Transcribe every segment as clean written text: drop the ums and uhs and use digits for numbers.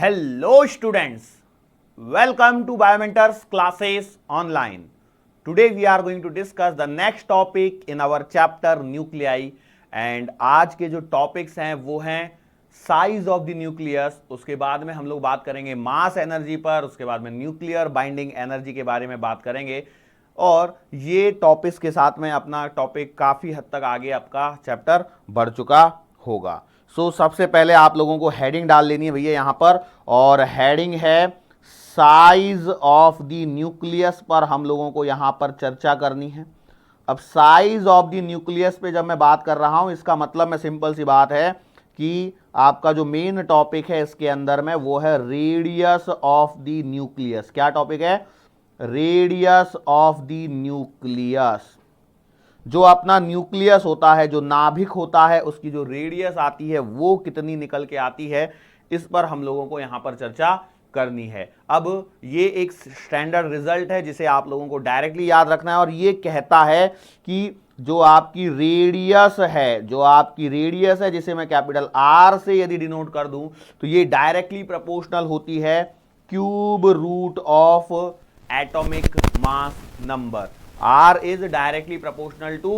Hello students, welcome to Biomentors classes online. Today we are going to discuss the next topic in our chapter nuclei and आज के जो topics हैं वो हैं size of the nucleus, उसके बाद में हम लोग बात करेंगे मास एनर्जी पर, उसके बाद में न्यूक्लियर बाइंडिंग एनर्जी के बारे में बात करेंगे और ये टॉपिक्स के साथ में अपना टॉपिक काफी हद तक आगे आपका चैप्टर बढ़ चुका होगा। सबसे पहले आप लोगों को हेडिंग डाल लेनी है भैया यहां पर, और हेडिंग है साइज ऑफ द न्यूक्लियस पर हम लोगों को यहां पर चर्चा करनी है। अब साइज ऑफ द न्यूक्लियस पे जब मैं बात कर रहा हूं, इसका मतलब में सिंपल सी बात है कि आपका जो मेन टॉपिक है इसके अंदर में वो है रेडियस ऑफ द न्यूक्लियस। क्या टॉपिक है? Radius of the nucleus. जो अपना न्यूक्लियस होता है, जो नाभिक होता है, उसकी जो रेडियस आती है वो कितनी निकल के आती है, इस पर हम लोगों को यहां पर चर्चा करनी है। अब ये एक स्टैंडर्ड रिजल्ट है जिसे आप लोगों को डायरेक्टली याद रखना है और ये कहता है कि जो आपकी रेडियस है, जिसे मैं कैपिटल आर से यदि डिनोट कर दूं तो ये डायरेक्टली प्रोपोर्शनल होती है cube root of atomic mass number. R is directly proportional to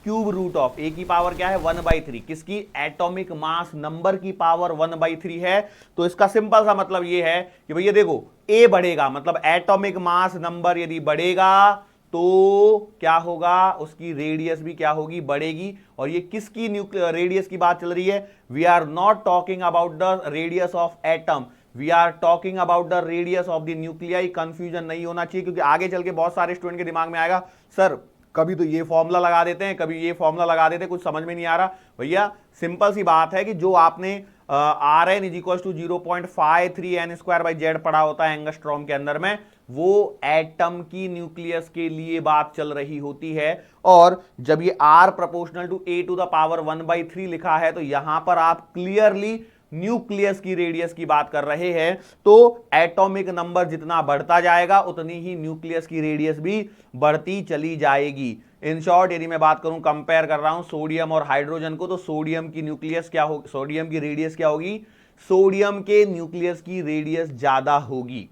cube root of A की पावर क्या है 1/3, किसकी? एटॉमिक मास नंबर की पावर 1/3 है। तो इसका सिंपल सा मतलब ये है कि भैया देखो ए बढ़ेगा, मतलब एटॉमिक मास नंबर यदि बढ़ेगा तो क्या होगा, उसकी रेडियस भी क्या होगी, बढ़ेगी। और ये किसकी न्यूक्लियर रेडियस की बात चल रही है? We are not talking about the radius of atom, we are talking about the radius of the nuclei. Confusion नहीं होना चाहिए, क्योंकि आगे चल के बहुत सारे स्टूडेंट के दिमाग में आएगा सर कभी तो ये फॉर्मूला लगा देते हैं, कभी ये फॉर्मूला लगा देते हैं, कुछ समझ में नहीं आ रहा। भैया सिंपल सी बात है कि जो आपने Rn = 0.53 n² Z पढ़ा होता है एंगस्ट्रॉम के अंदर में, वो एटम की न्यूक्लियस के लिए बात चल रही होती है। और जब ये R प्रोपोर्शनल टू A⁻⁻³ 1/3 लिखा है तो यहां पर आप क्लियरली न्यूक्लियस की रेडियस की बात कर रहे हैं। तो एटॉमिक नंबर जितना बढ़ता जाएगा उतनी ही न्यूक्लियस की रेडियस भी बढ़ती चली जाएगी। इन शॉर्ट यदि मैं बात करूं, कंपेयर कर रहा हूं सोडियम और हाइड्रोजन को, तो सोडियम की न्यूक्लियस क्या होगी, सोडियम की रेडियस क्या होगी? सोडियम के न्यूक्लियस की रेडियस ज्यादा होगी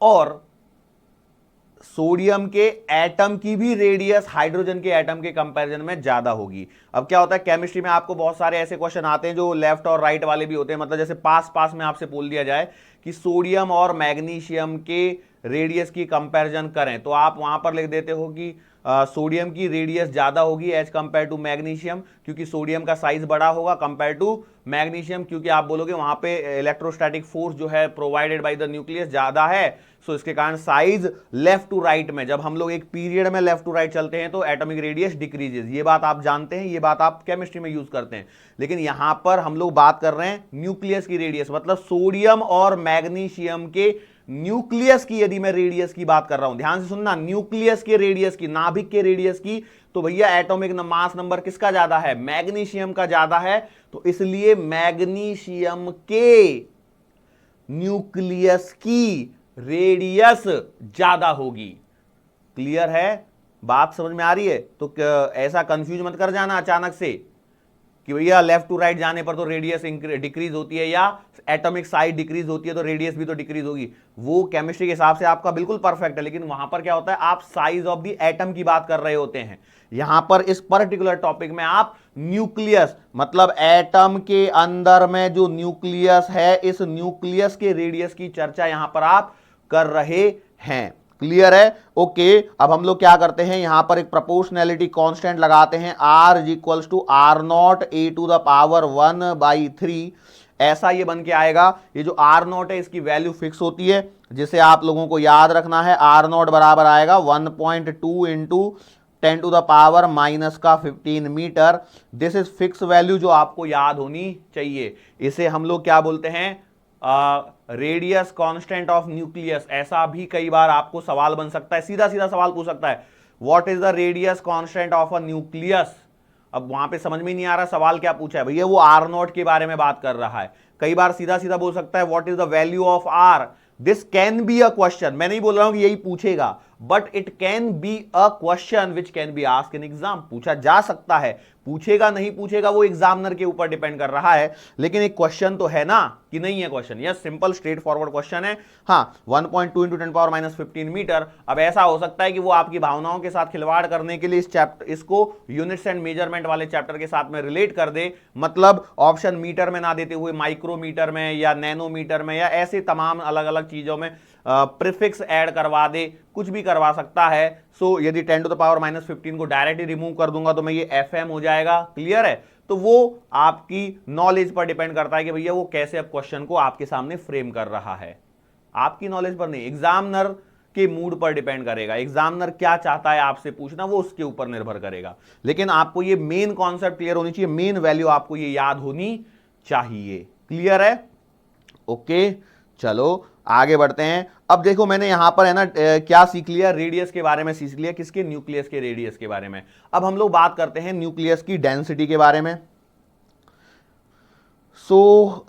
और सोडियम के एटम की भी रेडियस हाइड्रोजन के एटम के कंपैरिजन में ज्यादा होगी। अब क्या होता है, केमिस्ट्री में आपको बहुत सारे ऐसे क्वेश्चन आते हैं जो लेफ्ट और राइट वाले भी होते हैं, मतलब जैसे पास में आपसे बोल दिया जाए कि सोडियम और मैग्नीशियम के रेडियस की कंपैरिजन करें, तो आप वहां पर लिख देते हो कि सोडियम की रेडियस ज्यादा होगी एज कंपेयर टू मैग्नीशियम, क्योंकि सोडियम का साइज बड़ा होगा कंपेयर टू मैग्नीशियम, क्योंकि आप बोलोगे वहां पे इलेक्ट्रोस्टैटिक फोर्स जो है प्रोवाइडेड बाय द न्यूक्लियस ज्यादा है। सो इसके कारण साइज लेफ्ट टू राइट में, जब हम लोग एक पीरियड में लेफ्ट टू राइट चलते हैं तो एटॉमिक रेडियस डिक्रीजेस। ये बात आप जानते हैं, ये बात आप केमिस्ट्री में यूज करते हैं। लेकिन यहां पर हम लोग बात कर रहे हैं न्यूक्लियस की रेडियस, मतलब सोडियम और मैग्नीशियम के न्यूक्लियस की यदि मैं रेडियस की बात कर रहा हूं, ध्यान से सुनना, न्यूक्लियस के रेडियस की, नाभिक के रेडियस की, तो भैया एटॉमिक मास नंबर किसका ज्यादा है? मैग्नीशियम का ज्यादा है। तो इसलिए मैग्नीशियम के न्यूक्लियस की रेडियस ज्यादा होगी। क्लियर है? बात समझ में आ रही है? तो ऐसा कंफ्यूज मत कर जाना अचानक से कि भैया लेफ्ट टू राइट जाने पर तो रेडियस डिक्रीज होती है या एटॉमिक साइज डिक्रीज होती है तो रेडियस भी तो डिक्रीज होगी। वो केमिस्ट्री के हिसाब से आपका बिल्कुल परफेक्ट है, लेकिन वहां पर क्या होता है, आप साइज ऑफ द एटम की बात कर रहे होते हैं। यहां पर इस पर्टिकुलर टॉपिक में आप न्यूक्लियस, मतलब एटम के अंदर में जो न्यूक्लियस है, इस न्यूक्लियस के रेडियस की चर्चा यहां पर आप कर रहे हैं। क्लियर है? ओके। अब हम लोग क्या करते हैं, यहां पर एक प्रोपोर्शनैलिटी कांस्टेंट लगाते हैं, R = R0 A⁻1/3। ऐसा ये बन के आएगा। ये जो R0 है इसकी वैल्यू फिक्स होती है, जिसे आप लोगों को याद रखना है। R0 बराबर आएगा 1.2 × 10⁻⁻15 meter. This is fix value जो आपको याद होनी चाहिए। इसे हम लोग क्या बोलते हैं? Radius constant of nucleus. ऐसा भी कई बार आपको सवाल बन सकता है, सीधा सवाल पूछ सकता है, what is the radius constant of a nucleus. अब वहां पे समझ में नहीं आ रहा सवाल क्या पूछा है, भैया वो R0 के बारे में बात कर रहा है। कई बार सीधा बोल सकता है what is the value of R। This can be a question, मैं नहीं बोल रहा हूं कि यही पूछेगा, but it can be a question which can be asked in exam. पूछा जा सकता है, पूछेगा नहीं पूछेगा वो एग्जामिनर के ऊपर डिपेंड कर रहा है, लेकिन एक क्वेश्चन तो है ना कि नहीं है question. Yes, simple straight forward question है। हाँ, 1.2 इंटू 10⁻15 मीटर। अब ऐसा हो सकता है कि वो आपकी भावनाओं के साथ खिलवाड़ करने के लिए इसको यूनिट्स एंड मेजरमेंट वाले चैप्टर के साथ में रिलेट कर दे, मतलब ऑप्शन मीटर में ना देते हुए माइक्रोमीटर में या नैनोमीटर में या ऐसे तमाम अलग अलग चीजों में प्रीफिक्स ऐड करवा दे, कुछ भी करवा सकता है। सो यदि 10⁻⁻15 को डायरेक्टली रिमूव कर दूंगा तो मैं ये FM हो जाएगा। क्लियर है? तो वो आपकी नॉलेज पर डिपेंड करता है कि भैया वो कैसे अब क्वेश्चन को आपके सामने फ्रेम कर रहा है, आपकी नॉलेज पर नहीं, एग्जामिनर के मूड पर डिपेंड करेगा। एग्जामिनर क्या चाहता है आपसे पूछना, वो उसके ऊपर निर्भर करेगा। लेकिन आपको ये मेन कॉन्सेप्ट क्लियर होनी चाहिए, मेन वैल्यू आपको ये याद होनी चाहिए। क्लियर है? ओके, चलो आगे बढ़ते हैं। अब देखो मैंने यहां पर है ना क्या सीख लिया, रेडियस के बारे में सीख लिया, किसके, न्यूक्लियस के रेडियस के बारे में। अब हम लोग बात करते हैं न्यूक्लियस की डेंसिटी के बारे में।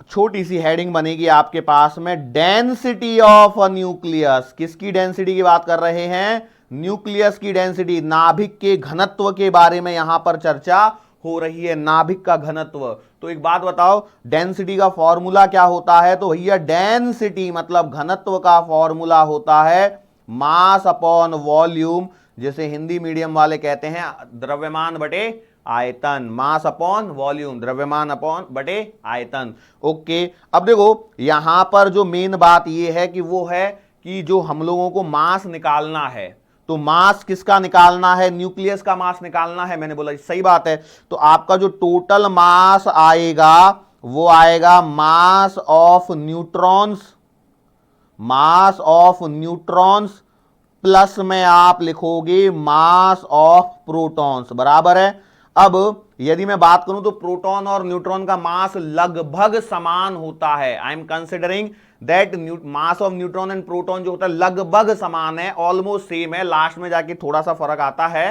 छोटी सी हेडिंग बनेगी आपके पास में, डेंसिटी ऑफ अ न्यूक्लियस। किसकी डेंसिटी की बात कर रहे हैं? न्यूक्लियस की डेंसिटी, नाभिक के घनत्व के बारे में यहां पर चर्चा हो रही है, नाभिक का घनत्व। तो एक बात बताओ, डेंसिटी का फॉर्मूला क्या होता है? तो भैया डेंसिटी मतलब घनत्व का फॉर्मूला होता है मास अपॉन वॉल्यूम, जिसे हिंदी मीडियम वाले कहते हैं द्रव्यमान बटे आयतन। मास अपॉन वॉल्यूम, द्रव्यमान अपॉन बटे आयतन। ओके, अब देखो यहां पर जो मेन बात यह है कि वो है कि जो हम लोगों को मास निकालना है, तो मास किसका निकालना है? न्यूक्लियस का मास निकालना है। मैंने बोला सही बात है। तो आपका जो टोटल मास आएगा वो आएगा mass of neutrons, mass of neutrons plus में आप लिखोगे मास ऑफ प्रोटॉन्स, बराबर है। अब यदि मैं बात करूं तो प्रोटॉन और न्यूट्रॉन का मास लगभग समान होता है। I am considering that mass of neutron and proton जो होता है लगभग समान है, ऑलमोस्ट सेम है, लास्ट में जाके थोड़ा सा फर्क आता है।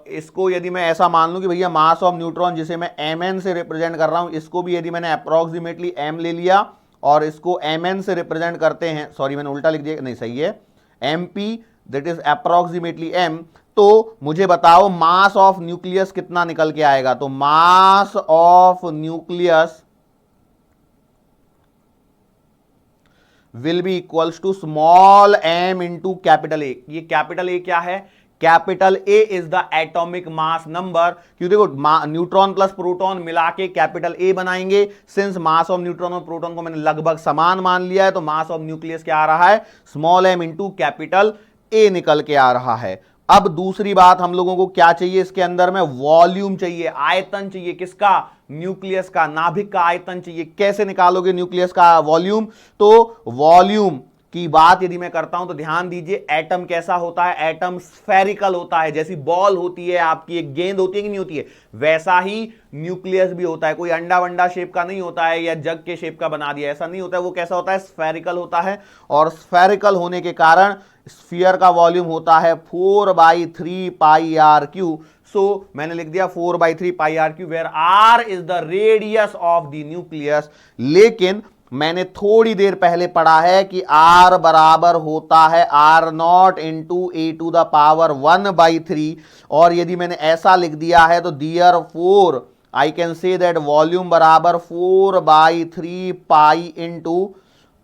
इसको यदि मैं ऐसा मान लूं कि भैया मास ऑफ न्यूट्रॉन, जिसे मैं mn से रिप्रेजेंट कर रहा हूं, इसको भी यदि मैंने अप्रोक्सीमेटली m ले लिया और इसको mn से रिप्रेजेंट करते हैं, सॉरी मैंने उल्टा लिख दिया, नहीं सही है, mp that is approximately m, तो मुझे बताओ मास ऑफ न्यूक्लियस कितना निकल के आएगा? तो mass of nucleus will be equals to small m into capital A. ये कैपिटल ए क्या है? Capital A is the atomic mass number. क्यों, देखो न्यूट्रॉन प्लस प्रोटॉन मिला के कैपिटल ए बनाएंगे। सिंस मास ऑफ न्यूट्रॉन और प्रोटॉन को मैंने लगभग समान मान लिया है, तो मास ऑफ न्यूक्लियस क्या आ रहा है? स्मॉल m इंटू कैपिटल ए निकल के आ रहा है। अब दूसरी बात, हम लोगों को क्या चाहिए इसके अंदर में? वॉल्यूम चाहिए, आयतन चाहिए। किसका? न्यूक्लियस का, नाभिक का आयतन चाहिए। कैसे निकालोगे न्यूक्लियस का वॉल्यूम? तो वॉल्यूम की बात यदि मैं करता हूं तो ध्यान दीजिए, एटम कैसा होता है? एटम स्फेरिकल होता है, जैसी बॉल होती है आपकी, एक गेंद होती है कि नहीं होती है, वैसा ही न्यूक्लियस भी होता है। कोई अंडा वंडा शेप का नहीं होता है या जग के शेप का बना दिया, ऐसा नहीं होता है। वो कैसा होता है? स्फेरिकल होता है। और स्फेरिकल होने के कारण स्फीयर का वॉल्यूम होता है 4/3 πr3। सो मैंने लिख दिया 4/3 πr3, where r is the radius of the nucleus. लेकिन मैंने थोड़ी देर पहले पढ़ा है कि r बराबर होता है r0 into A to the power 1/3, और यदि मैंने ऐसा लिख दिया है तो therefore I can say that volume बराबर 4/3 पाई इंटू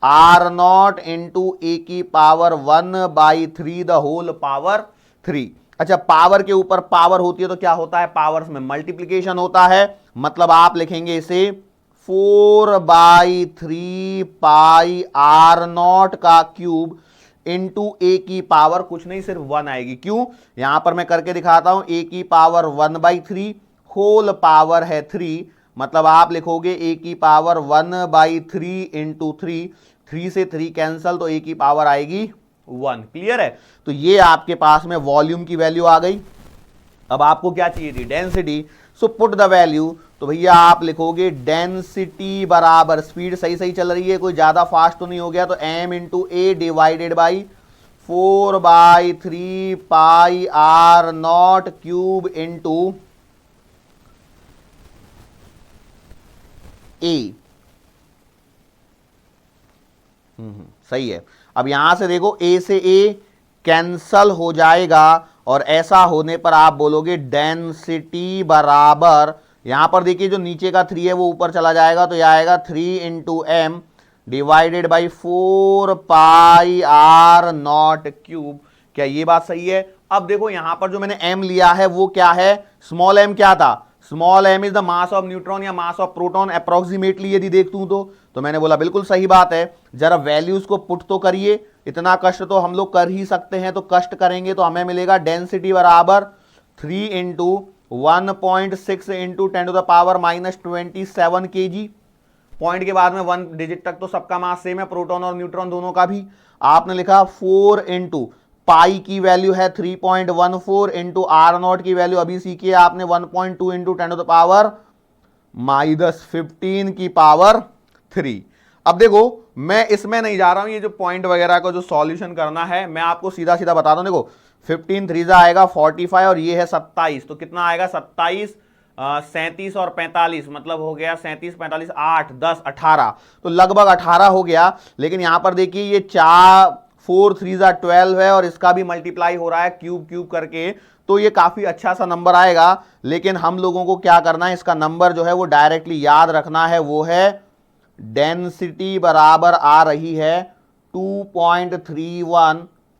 r0 इंटू ए की पावर 1/3 द होल पावर 3। अच्छा, पावर के ऊपर पावर होती है तो क्या होता है? पावर्स में मल्टीप्लीकेशन होता है। मतलब आप लिखेंगे इसे 4/3 पाई r0 का क्यूब इंटू ए की पावर कुछ नहीं, सिर्फ 1 आएगी। क्यों? यहां पर मैं करके दिखाता हूं, ए की पावर 1/3, होल पावर है 3, मतलब आप लिखोगे ए की पावर 1/3 इंटू 3 से 3 कैंसल, तो ए की पावर आएगी 1। क्लियर है? तो ये आपके पास में वॉल्यूम की वैल्यू आ गई। अब आपको क्या चाहिए थी? Density. So put the value, तो भैया आप लिखोगे डेंसिटी बराबर, स्पीड सही सही चल रही है, कोई ज्यादा फास्ट तो नहीं हो गया, तो m into A divided by 4/3 pi r0 cube into A. सही है। अब यहां से देखो, ए से ए कैंसल हो जाएगा और ऐसा होने पर आप बोलोगे डेंसिटी बराबर, यहां पर देखिए जो नीचे का 3 है वो ऊपर चला जाएगा, तो यह आएगा 3 into M divided by 4 pi R naught cube. क्या ये बात सही है? अब देखो यहां पर जो मैंने m लिया है वो क्या है, स्मॉल m क्या था, small m is the mass of neutron या मास ऑफ प्रोटॉन अप्रोक्सीमेटली यदि देखूं तो मैंने बोला बिल्कुल सही बात है। जरा वैल्यूज को पुट तो करिए, इतना कष्ट तो हम लोग कर ही सकते हैं, तो कष्ट करेंगे तो हमें मिलेगा डेंसिटी बराबर 3 into 1.6 into 10 to the power -27 kg। Point के बाद में 1 डिजिट तक तो सबका मास सेम है, प्रोटॉन और न्यूट्रॉन दोनों का भी। आपने लिखा 4 इंटू पाई की वैल्यू है 3.14 इंटू आर नॉट की वैल्यू अभी सीखी है आपने 1.2 इंटू 10 टू द पावर -15 की पावर 3। अब देखो मैं इसमें नहीं जा रहा हूं, ये जो पॉइंट वगैरह का जो सॉल्यूशन करना है मैं आपको सीधा सीधा बता दूं। देखो 15 3 आएगा 45 और ये है 27, तो कितना आएगा 27 37 और 45, मतलब हो गया 37 45 8 10 18, तो लगभग 18 हो गया। लेकिन यहां पर देखिए ये 4 3 12 है और इसका भी मल्टीप्लाई हो रहा है क्यूब क्यूब करके, तो ये काफी अच्छा सा नंबर आएगा। लेकिन हम लोगों को क्या करना है, इसका नंबर जो है वो डायरेक्टली याद रखना है, वो है डेंसिटी बराबर आ रही है 2.31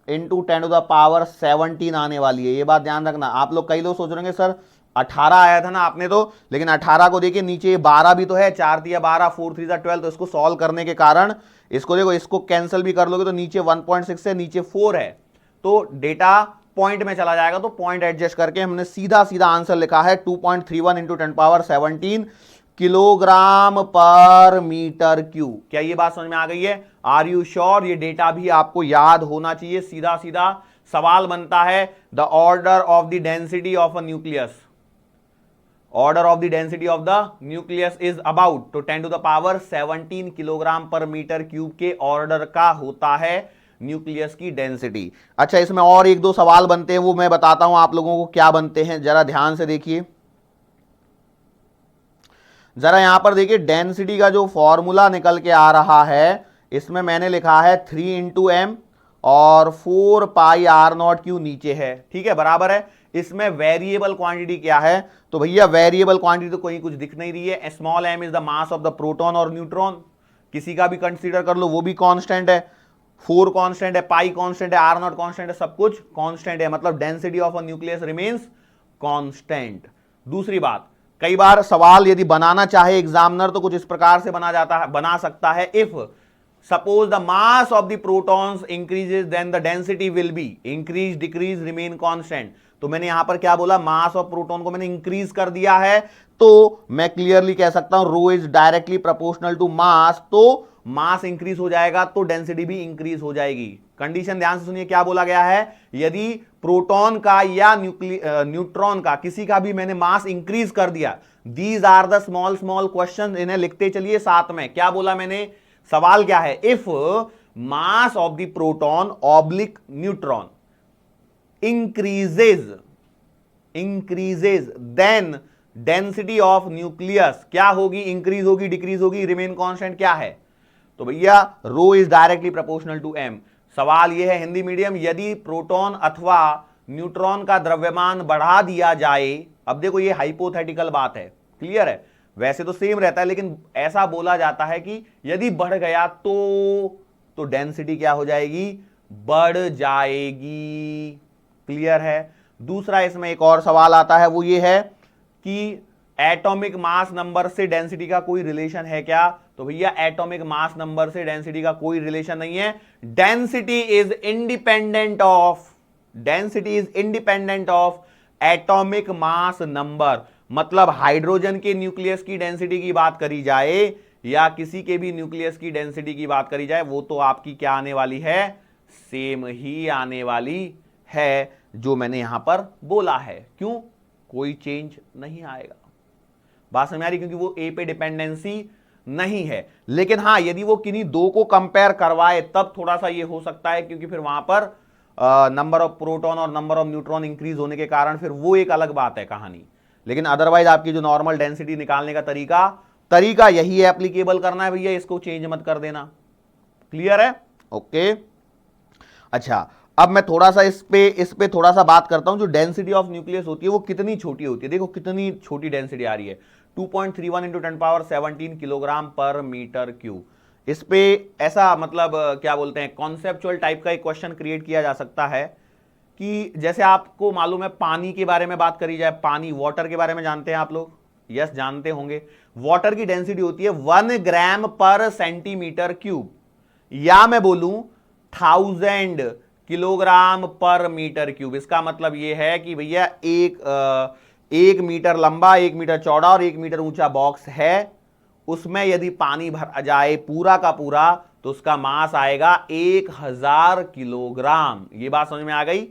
इंटू 10 टू द पावर 17 आने वाली है। ये बात ध्यान रखना। आप लोग, कई लोग सोच रहे हैं सर 18 आया था ना आपने तो, लेकिन 18 को देखिए नीचे 12 भी तो है, 4 दिया 12 4 3 12, तो इसको सॉल्व करने के कारण इसको देखो, इसको कैंसिल भी कर लोगे तो नीचे 1.6 से नीचे 4 है, तो डेटा पॉइंट में चला जाएगा, तो पॉइंट एडजस्ट करके हमने सीधा सीधा आंसर लिखा है 2.31 इंटू 10 पावर 17 किलोग्राम पर मीटर क्यूब। क्या ये बात समझ में आ गई है? Are you sure? ये डेटा भी आपको याद होना चाहिए। सीधा सीधा सवाल बनता है, the order of the density of a nucleus, order of the density of the nucleus is about, तो 10 टू द पावर 17 किलोग्राम पर मीटर क्यूब के ऑर्डर का होता है न्यूक्लियस की डेंसिटी। अच्छा, इसमें और एक दो सवाल बनते हैं, वो मैं बताता हूं आप लोगों को क्या बनते हैं, जरा ध्यान से देखिए। जरा यहां पर देखिए डेंसिटी का जो फॉर्मूला निकल के आ रहा है, इसमें मैंने लिखा है 3 इंटू एम और 4 पाई आर नॉट क्यू नीचे है, ठीक है, बराबर है। इसमें वेरिएबल क्वांटिटी क्या है, तो भैया वेरिएबल क्वांटिटी तो कोई कुछ दिख नहीं रही है। Small M is the mass of the proton और न्यूट्रॉन, किसी का भी कंसीडर कर लो, वो भी कांस्टेंट है। 4 कांस्टेंट है, पाई कांस्टेंट है, आर नॉट कांस्टेंट है, सब कुछ कांस्टेंट है, मतलब density of a nucleus remains constant. दूसरी बात, कई बार सवाल यदि बनाना चाहे एग्जामिनर तो कुछ इस प्रकार से बना सकता है, if suppose the mass of the protons increases then the density will be increase decrease remain constant. तो मैंने यहां पर क्या बोला, मास ऑफ प्रोटॉन को मैंने इंक्रीज कर दिया है, तो मैं क्लियरली कह सकता हूं rho is directly proportional to mass, तो मास इंक्रीज हो जाएगा तो डेंसिटी भी इंक्रीज हो जाएगी। कंडीशन ध्यान से सुनिए, क्या बोला गया है, यदि प्रोटॉन का या न्यूट्रॉन का किसी का भी मैंने मास इंक्रीज कर दिया, these are the small small question, इन्हें लिखते चलिए साथ में। क्या बोला मैंने, सवाल क्या है, if mass of the proton oblique neutron increases then density of nucleus क्या होगी, इंक्रीज होगी डिक्रीज होगी, रिमेन कांस्टेंट क्या है, तो भैया rho is directly proportional to M. सवाल यह है हिंदी मीडियम, यदि प्रोटॉन अथवा न्यूट्रॉन का द्रव्यमान बढ़ा दिया जाए, अब देखो ये हाइपोथेटिकल बात है, क्लियर है, वैसे तो सेम रहता है, लेकिन ऐसा बोला जाता है कि यदि बढ़ गया तो डेंसिटी क्या हो जाएगी, बढ़ जाएगी, क्लियर है। दूसरा इसमें एक और सवाल आता है, वो ये है कि एटॉमिक मास नंबर से डेंसिटी का कोई रिलेशन है क्या, तो भैया एटॉमिक मास नंबर से डेंसिटी का कोई रिलेशन नहीं है। Density is independent of atomic mass number, मतलब हाइड्रोजन के न्यूक्लियस की डेंसिटी की बात करी जाए या किसी के भी न्यूक्लियस की डेंसिटी की बात करी जाए, वो तो आपकी क्या आने वाली है, सेम ही आने वाली है जो मैंने यहां पर बोला है। क्यों, कोई चेंज नहीं आएगा, बात समझ आ रही, क्योंकि वो ए पे डिपेंडेंसी नहीं है। लेकिन हां, यदि वो किन्हीं दो को कंपेयर करवाए तब थोड़ा सा ये हो सकता है, क्योंकि फिर वहां पर नंबर ऑफ प्रोटॉन और नंबर ऑफ न्यूट्रॉन इंक्रीज होने के कारण फिर वो एक अलग बात है कहानी। लेकिन अदरवाइज आपकी जो नॉर्मल डेंसिटी निकालने का तरीका यही है, एप्लीकेबल करना है भैया, इसको चेंज मत कर देना, क्लियर है, ओके। अच्छा, अब मैं थोड़ा सा इस पे थोड़ा सा बात करता हूं, जो डेंसिटी ऑफ न्यूक्लियस होती है वो कितनी छोटी होती है। देखो कितनी छोटी डेंसिटी आ रही है, 2.31 इंटू 10 पावर 17 किलोग्राम पर मीटर क्यूब। इस पे ऐसा मतलब क्या बोलते हैं, कॉन्सेप्चुअल टाइप का एक क्वेश्चन क्रिएट किया जा सकता है कि जैसे आपको मालूम है पानी के बारे में बात करी जाए, पानी वाटर के बारे में जानते हैं आप लोग, यस जानते होंगे। वाटर की डेंसिटी होती है 1 ग्राम पर सेंटीमीटर क्यूब, या मैं बोलूं 1000 किलोग्राम पर मीटर क्यूब। इसका मतलब यह है कि भैया एक मीटर लंबा, 1 मीटर चौड़ा और 1 मीटर ऊंचा बॉक्स है, उसमें यदि पानी भरा जाए पूरा का पूरा तो उसका मास आएगा 1000 किलोग्राम। ये बात समझ में आ गई?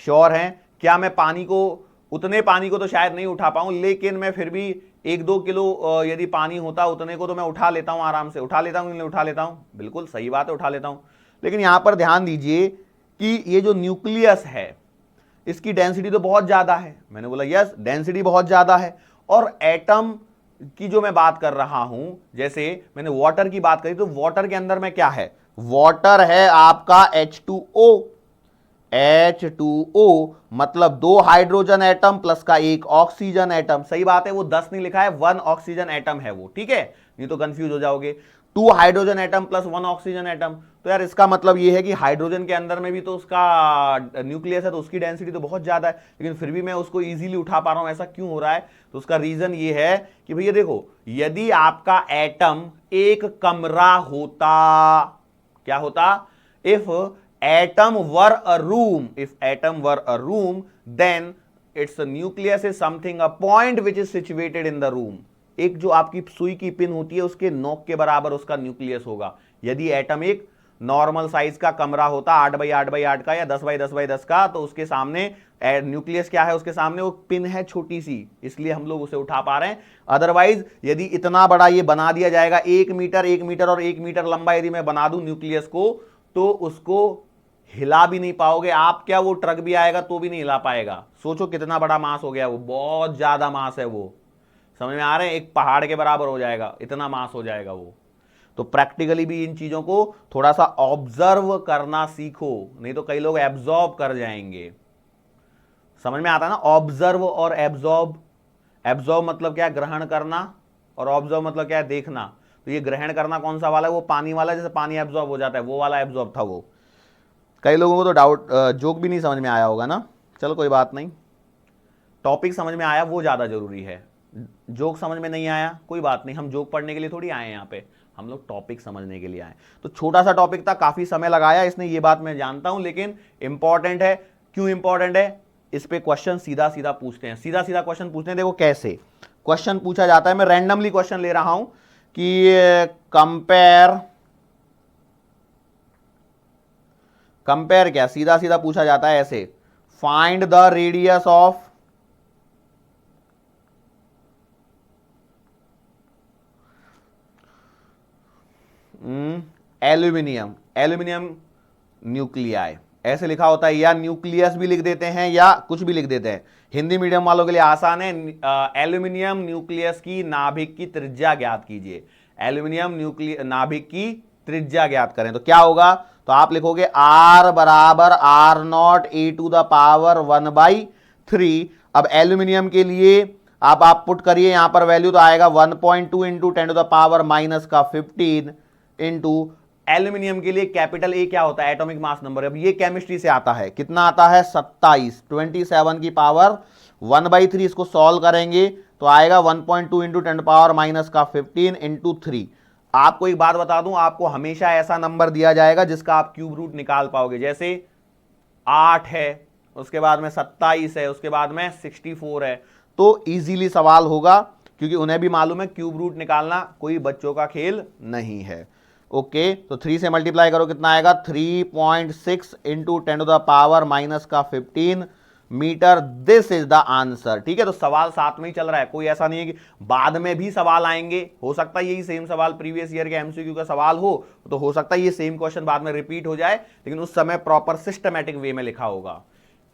श्योर है? क्या मैं पानी को, उतने पानी को तो शायद नहीं उठा पाऊं, लेकिन मैं फिर भी 1-2 किलो यदि पानी होता उतने को तो मैं उठा लेता हूं, आराम से उठा लेता हूं, उठा लेता हूं, बिल्कुल सही बात है, उठा लेता हूं। लेकिन यहां पर ध्यान दीजिए कि ये जो न्यूक्लियस है इसकी डेंसिटी तो बहुत ज्यादा है। मैंने बोला यस, डेंसिटी बहुत ज्यादा है। और एटम की जो मैं बात कर रहा हूं, जैसे मैंने वाटर की बात करी, तो वाटर के अंदर में क्या है, वाटर है आपका H2O। H2O मतलब 2 हाइड्रोजन एटम प्लस का 1 ऑक्सीजन एटम। सही बात है, वो 10 नहीं लिखा है, 1 ऑक्सीजन एटम है वो, ठीक है, नहीं तो कंफ्यूज हो जाओगे। 2 hydrogen atom plus 1 oxygen atom, तो यार इसका मतलब ये है कि हाइड्रोजन के अंदर में भी तो उसका न्यूक्लियस है, तो उसकी डेंसिटी तो बहुत ज्यादा है, लेकिन फिर भी मैं उसको इजीली उठा पा रहा हूं। ऐसा क्यों हो रहा है? तो उसका रीजन ये है कि भैया देखो, यदि आपका एटम एक कमरा होता, क्या होता, if atom were a room, if atom were a room, then its nucleus is something, a point which is situated in the room। एक जो आपकी सुई की पिन होती है उसके नोक के बराबर उसका न्यूक्लियस होगा। यदि एटम एक नॉर्मल साइज का कमरा होता 8x8x8 का या 10x10x10 का, तो उसके सामने न्यूक्लियस क्या है, उसके सामने वो पिन है छोटी सी, इसलिए हम लोग उसे उठा पा रहे हैं। अदरवाइज यदि इतना बड़ा ये बना दिया जाएगा, 1 मीटर 1 मीटर और 1 मीटर लंबा यदि मैं बना दूं न्यूक्लियस को, तो उसको हिला भी नहीं पाओगे आप, क्या वो ट्रक भी आएगा तो भी नहीं हिला पाएगा। सोचो कितना बड़ा मास हो गया, वो बहुत ज्यादा मास है वो, समझ में आ रहे हैं? एक पहाड़ के बराबर हो जाएगा, इतना मास हो जाएगा वो। तो प्रैक्टिकली भी इन चीजों को थोड़ा सा ऑब्जर्व करना सीखो, नहीं तो कई लोग एब्जॉर्ब कर जाएंगे। समझ में आता है ना, ऑब्जर्व और एब्जॉर्ब। एब्जॉर्ब मतलब क्या है, ग्रहण करना, और ऑब्जर्व मतलब क्या है, देखना। तो ये ग्रहण करना कौन सा वाला है, वो पानी वाला, जैसे पानी एब्जॉर्ब हो जाता है वो वाला एब्जॉर्ब था वो। कई लोगों को तो डाउट, जोक भी नहीं समझ में आया होगा ना, चलो कोई बात नहीं, टॉपिक समझ में आया वो ज़्यादा जरूरी है। जोक समझ में नहीं आया कोई बात नहीं, हम जोक पढ़ने के लिए थोड़ी आए हैं यहाँ पे, हम लोग टॉपिक समझने के लिए आए। तो छोटा सा टॉपिक था, काफ़ी समय लगाया इसने, ये बात मैं जानता हूँ, लेकिन इंपॉर्टेंट है। क्यों इंपॉर्टेंट है? इस पे क्वेश्चन सीधा सीधा पूछते हैं, सीधा सीधा क्वेश्चन पूछते हैं। देखो कैसे क्वेश्चन पूछा जाता है, मैं रैंडमली क्वेश्चन ले रहा हूं कि कंपेयर क्या, सीधा सीधा पूछा जाता है ऐसे, find the radius of aluminium, aluminium nuclei ऐसे लिखा होता है, या न्यूक्लियस भी लिख देते हैं या कुछ भी लिख देते हैं। हिंदी मीडियम वालों के लिए आसान है, एल्यूमिनियम न्यूक्लियस की नाभिक की त्रिज्या ज्ञात कीजिए। एल्यूमिनियम नाभिक की त्रिज्या ज्ञात करें तो क्या होगा, तो आप लिखोगे R बराबर R0 a⁻1/3। अब एल्यूमिनियम के लिए आप पुट करिए यहां पर वैल्यू, तो आएगा 1.2 इंटू 10⁻⁻15 इंटू, एल्यूमिनियम के लिए कैपिटल ए क्या होता है, एटॉमिक मास नंबर। अब ये केमिस्ट्री से आता है, कितना आता है, 27, 27 की पावर 1/3। इसको सॉल्व करेंगे तो आएगा 1.2 इंटू 10⁻⁻15 इंटू 3। आपको एक बात बता दूं, आपको हमेशा ऐसा नंबर दिया जाएगा जिसका आप क्यूब रूट निकाल पाओगे। जैसे 8 है, उसके बाद में 27 है, उसके बाद में 64 है, तो इजीली सवाल होगा, क्योंकि उन्हें भी मालूम है क्यूब रूट निकालना कोई बच्चों का खेल नहीं है। ओके, तो 3 से मल्टीप्लाई करो, कितना आएगा, 3.6 into 10⁻⁻15 meter. This is the answer. ठीक है, तो सवाल साथ में ही चल रहा है, कोई ऐसा नहीं है कि बाद में भी सवाल आएंगे। हो सकता है यही सेम सवाल प्रीवियस ईयर के एमसीक्यू का सवाल हो, तो हो सकता है ये सेम क्वेश्चन बाद में रिपीट हो जाए, लेकिन उस समय प्रॉपर सिस्टमैटिक वे में लिखा होगा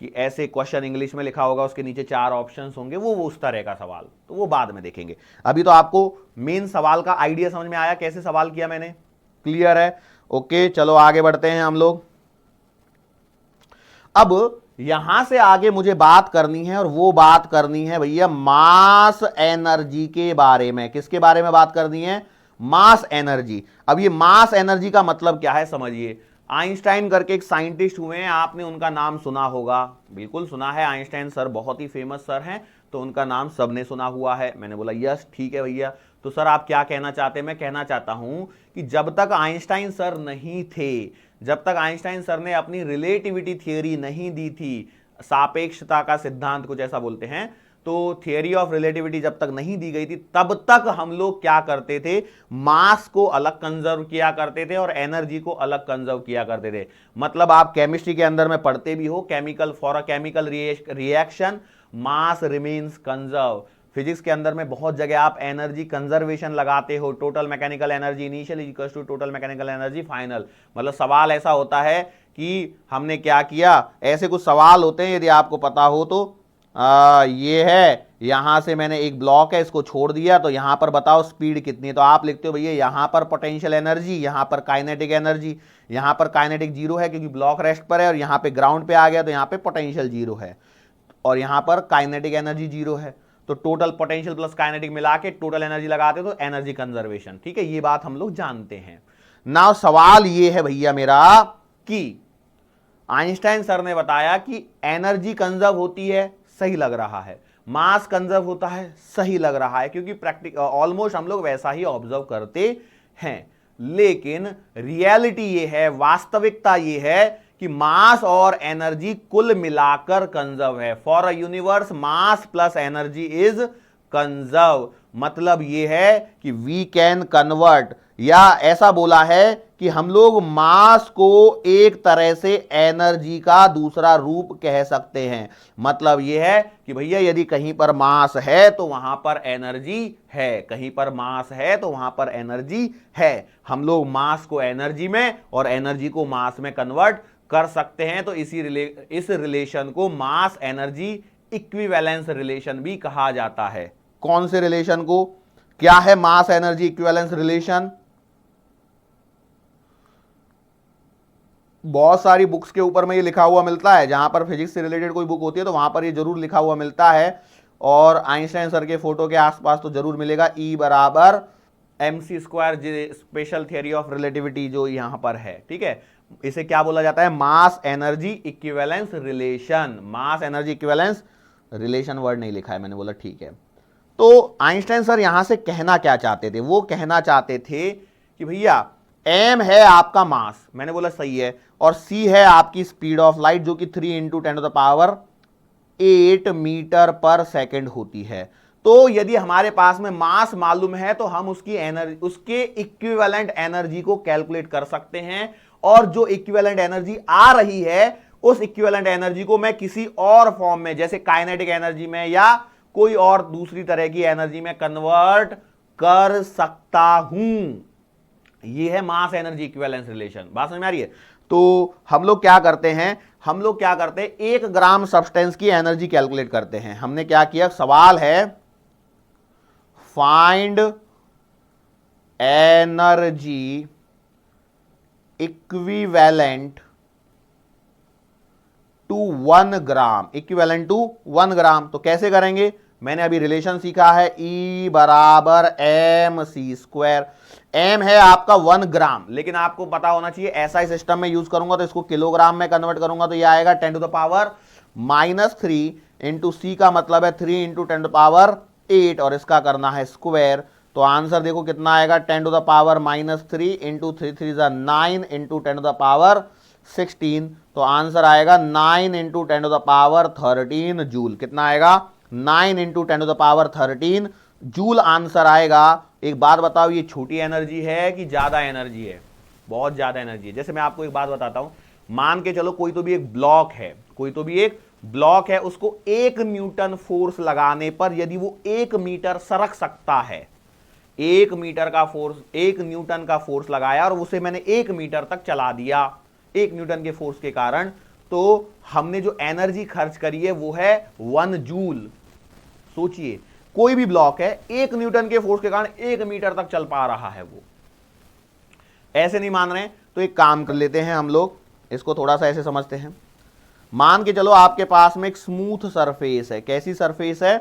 कि ऐसे क्वेश्चन इंग्लिश में लिखा होगा, उसके नीचे 4 ऑप्शंस होंगे, वो उस तरह का सवाल, तो वो बाद में देखेंगे। अभी तो आपको मेन सवाल का आइडिया समझ में आया, कैसे सवाल किया मैंने, क्लियर है। ओके, चलो आगे बढ़ते हैं हम लोग। अब यहां से आगे मुझे बात करनी है, और वो बात करनी है भैया मास एनर्जी के बारे में। किसके बारे में बात करनी है? Mass energy. अब ये मास एनर्जी का मतलब क्या है समझिए। आइंस्टाइन करके एक साइंटिस्ट हुए हैं, आपने उनका नाम सुना होगा, बिल्कुल सुना है। आइंस्टाइन सर बहुत ही फेमस सर हैं, तो उनका नाम सबने सुना हुआ है। मैंने बोला यस ठीक है भैया। तो सर आप क्या कहना चाहते हैं? मैं कहना चाहता हूं कि जब तक आइंस्टाइन सर नहीं थे, जब तक आइंस्टाइन सर ने अपनी रिलेटिविटी थियरी नहीं दी थी, सापेक्षता का सिद्धांत कुछ ऐसा बोलते हैं, तो थियरी ऑफ रिलेटिविटी जब तक नहीं दी गई थी, तब तक हम लोग क्या करते थे? मास को अलग कंजर्व किया करते थे और एनर्जी को अलग कंजर्व किया करते थे। मतलब आप केमिस्ट्री के अंदर में पढ़ते भी हो, chemical for a chemical reaction mass remains conserve. Physics के अंदर में बहुत जगह आप एनर्जी कंजर्वेशन लगाते हो, total mechanical energy initial equals to total mechanical energy final. मतलब सवाल ऐसा होता है कि हमने क्या किया, ऐसे कुछ सवाल होते हैं, यदि आपको पता हो तो ये है, यहां से मैंने एक ब्लॉक है, इसको छोड़ दिया, तो यहां पर बताओ स्पीड कितनी है, तो आप लिखते हो भैया यहां पर पोटेंशियल एनर्जी, यहां पर काइनेटिक एनर्जी। यहां पर काइनेटिक जीरो है क्योंकि ब्लॉक रेस्ट पर है, और यहां पे ग्राउंड पे आ गया तो यहां पे पोटेंशियल जीरो है, और यहां पर काइनेटिक एनर्जी जीरो है। तो टोटल पोटेंशियल प्लस काइनेटिक मिला के टोटल एनर्जी लगाते तो एनर्जी कंजर्वेशन। ठीक है, ये बात हम लोग जानते हैं। नाउ सवाल ये है भैया मेरा कि आइंस्टाइन सर ने बताया कि एनर्जी कंजर्व होती है, सही लग रहा है, मास कंजर्व होता है, सही लग रहा है, क्योंकि प्रैक्टिक ऑलमोस्ट हम लोग वैसा ही ऑब्जर्व करते हैं। लेकिन रियलिटी ये है, वास्तविकता ये है कि मास और एनर्जी कुल मिलाकर कंजर्व है। For a universe mass plus energy is conserve. मतलब ये है कि वी कैन कन्वर्ट, या ऐसा बोला है कि हम लोग मास को एक तरह से एनर्जी का दूसरा रूप कह सकते हैं। मतलब यह है कि भैया यदि कहीं पर मास है तो वहां पर एनर्जी है, कहीं पर मास है तो वहां पर एनर्जी है। हम लोग मास को एनर्जी में और एनर्जी को मास में कन्वर्ट कर सकते हैं। तो इस रिलेशन को मास एनर्जी इक्विवेलेंस रिलेशन भी कहा जाता है। कौन से रिलेशन को? क्या है मास एनर्जी इक्विवेलेंस रिलेशन? बहुत सारी बुक्स के ऊपर में ये लिखा हुआ मिलता है, जहां पर फिजिक्स से रिलेटेड कोई बुक होती है तो वहां पर ये जरूर लिखा हुआ मिलता है, और आइंस्टाइन सर के फोटो के आसपास तो जरूर मिलेगा। E बराबर mc square special theory of relativity जो यहां पर है। ठीक है, इसे क्या बोला जाता है? Mass energy equivalence relation. Mass energy equivalence relation word नहीं लिखा है, मैंने बोला ठीक है। तो आइंस्टाइन सर यहां से कहना क्या चाहते थे? वो कहना चाहते थे कि भैया m है आपका मास, मैंने बोला सही है, और c है आपकी स्पीड ऑफ लाइट जो कि 3 इंटू 10⁸ मीटर पर सेकेंड होती है। तो यदि हमारे पास में मास मालूम है तो हम उसकी एनर्जी, उसके इक्विवेलेंट एनर्जी को कैलकुलेट कर सकते हैं, और जो इक्विवेलेंट एनर्जी आ रही है उस इक्विवेलेंट एनर्जी को मैं किसी और फॉर्म में, जैसे काइनेटिक एनर्जी में या कोई और दूसरी तरह की एनर्जी में कन्वर्ट कर सकता हूं। ये है मास एनर्जी इक्विवेलेंस रिलेशन। बात समझ में आ रही है? तो हम लोग क्या करते हैं, हम लोग क्या करते हैं, 1 ग्राम सब्सटेंस की एनर्जी कैलकुलेट करते हैं। हमने क्या किया, सवाल है find energy equivalent to 1 gram, equivalent to 1 gram. तो कैसे करेंगे? मैंने अभी रिलेशन सीखा है, E बराबर mc स्क्वायर। m है आपका 1 ग्राम, लेकिन आपको पता होना चाहिए ऐसा ही सिस्टम में यूज करूंगा तो इसको किलोग्राम में कन्वर्ट करूंगा तो ये आएगा 10⁻³ इंटू c का मतलब है 3 इंटू 10⁸ और इसका करना है स्क्वायर। तो आंसर देखो कितना आएगा, 10⁻³ इंटू 3 3 9 इंटू 10⁻16। तो आंसर आएगा 9 इंटू 10⁻13 जूल। कितना आएगा? 9 इंटू 10⁻13 जूल आंसर आएगा। एक बात बताओ, ये छोटी एनर्जी है कि ज्यादा एनर्जी है? बहुत ज्यादा एनर्जी है। जैसे मैं आपको एक बात बताता हूं, मान के चलो कोई तो भी एक ब्लॉक है, कोई तो भी एक ब्लॉक है, उसको 1 न्यूटन फोर्स लगाने पर यदि वो 1 मीटर सरक सकता है, 1 मीटर का फोर्स, 1 न्यूटन का फोर्स लगाया और उसे मैंने 1 मीटर तक चला दिया 1 न्यूटन के फोर्स के कारण, तो हमने जो एनर्जी खर्च करी है वो है 1 जूल। सोचिए, कोई भी ब्लॉक है, 1 न्यूटन के फोर्स के कारण 1 मीटर तक चल पा रहा है। वो ऐसे नहीं मान रहे हैं, तो एक काम कर लेते हैं हम लोग, इसको थोड़ा सा ऐसे समझते हैं। मान के चलो आपके पास में एक स्मूथ सरफेस है। कैसी सरफेस है?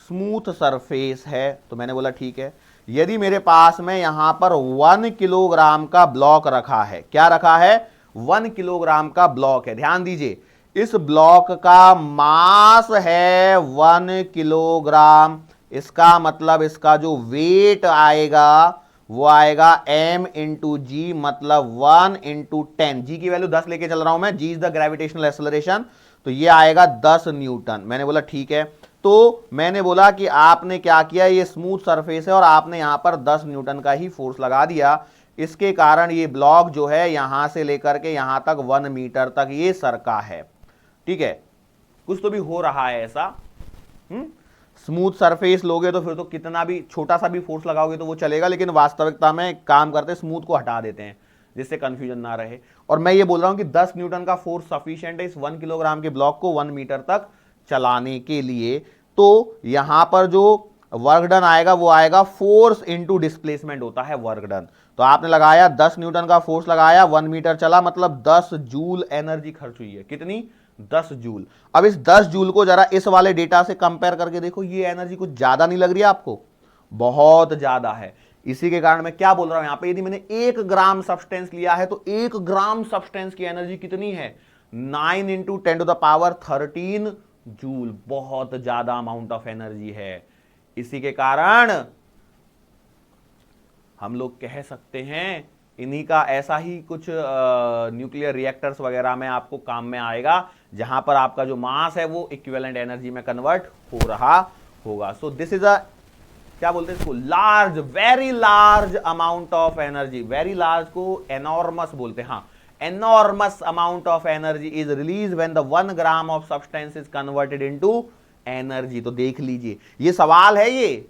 स्मूथ सरफेस है। तो मैंने बोला ठीक है, यदि मेरे पास में यहां पर 1 किलोग्राम का ब्लॉक रखा है, क्या रखा है? 1 किलोग्राम का ब्लॉक है। ध्यान दीजिए, इस ब्लॉक का मास है 1 किलोग्राम। इसका मतलब इसका जो वेट आएगा वो आएगा m इंटू जी, मतलब 1 इंटू 10। जी की वैल्यू 10 लेके चल रहा हूं मैं, जी इज द ग्रेविटेशनल एक्सेलरेशन, तो ये आएगा 10 न्यूटन। मैंने बोला ठीक है। तो मैंने बोला कि आपने क्या किया, ये स्मूथ सरफेस है और आपने यहां पर 10 न्यूटन का ही फोर्स लगा दिया। इसके कारण ये ब्लॉक जो है यहां से लेकर के यहां तक 1 मीटर तक ये सरका है। ठीक है, कुछ तो भी हो रहा है ऐसा। स्मूथ सरफेस लोगे तो फिर तो कितना भी छोटा सा भी फोर्स लगाओगे तो वो चलेगा, लेकिन वास्तविकता में काम करते स्मूथ को हटा देते हैं जिससे कंफ्यूजन ना रहे। और मैं ये बोल रहा हूं कि 10 न्यूटन का फोर्स सफिशिएंट है इस 1 किलोग्राम के ब्लॉक को 1 मीटर तक चलाने के लिए। तो यहां पर जो वर्क डन आएगा वो आएगा फोर्स इंटू डिस्प्लेसमेंट होता है वर्क डन। तो आपने लगाया 10 न्यूटन का फोर्स लगाया, 1 मीटर चला, मतलब 10 जूल एनर्जी खर्च हुई है। कितनी? 10 जूल। अब इस 10 जूल को जरा इस वाले डेटा से कंपेयर करके देखो, ये एनर्जी कुछ ज्यादा नहीं लग रही है आपको? बहुत ज्यादा है। इसी के कारण मैं क्या बोल रहा हूं यहां पे, यदि मैंने 1 ग्राम सब्सटेंस लिया है तो 1 ग्राम सब्सटेंस की एनर्जी कितनी है? 9 into 10 to the power 13 joule. बहुत ज्यादा अमाउंट ऑफ एनर्जी है। इसी के कारण हम लोग कह सकते हैं इन्हीं का ऐसा ही कुछ न्यूक्लियर रिएक्टर्स वगैरह में आपको काम में आएगा, जहां पर आपका जो मास है वो इक्विवेलेंट एनर्जी में कन्वर्ट हो रहा होगा। सो दिस इज अ, क्या बोलते हैं इसको, large, very large amount of energy. Very large को एनॉर्मस बोलते हैं। हाँ, enormous amount of energy is release when the 1 gram of substance is converted into energy. तो देख लीजिए, ये सवाल है, ये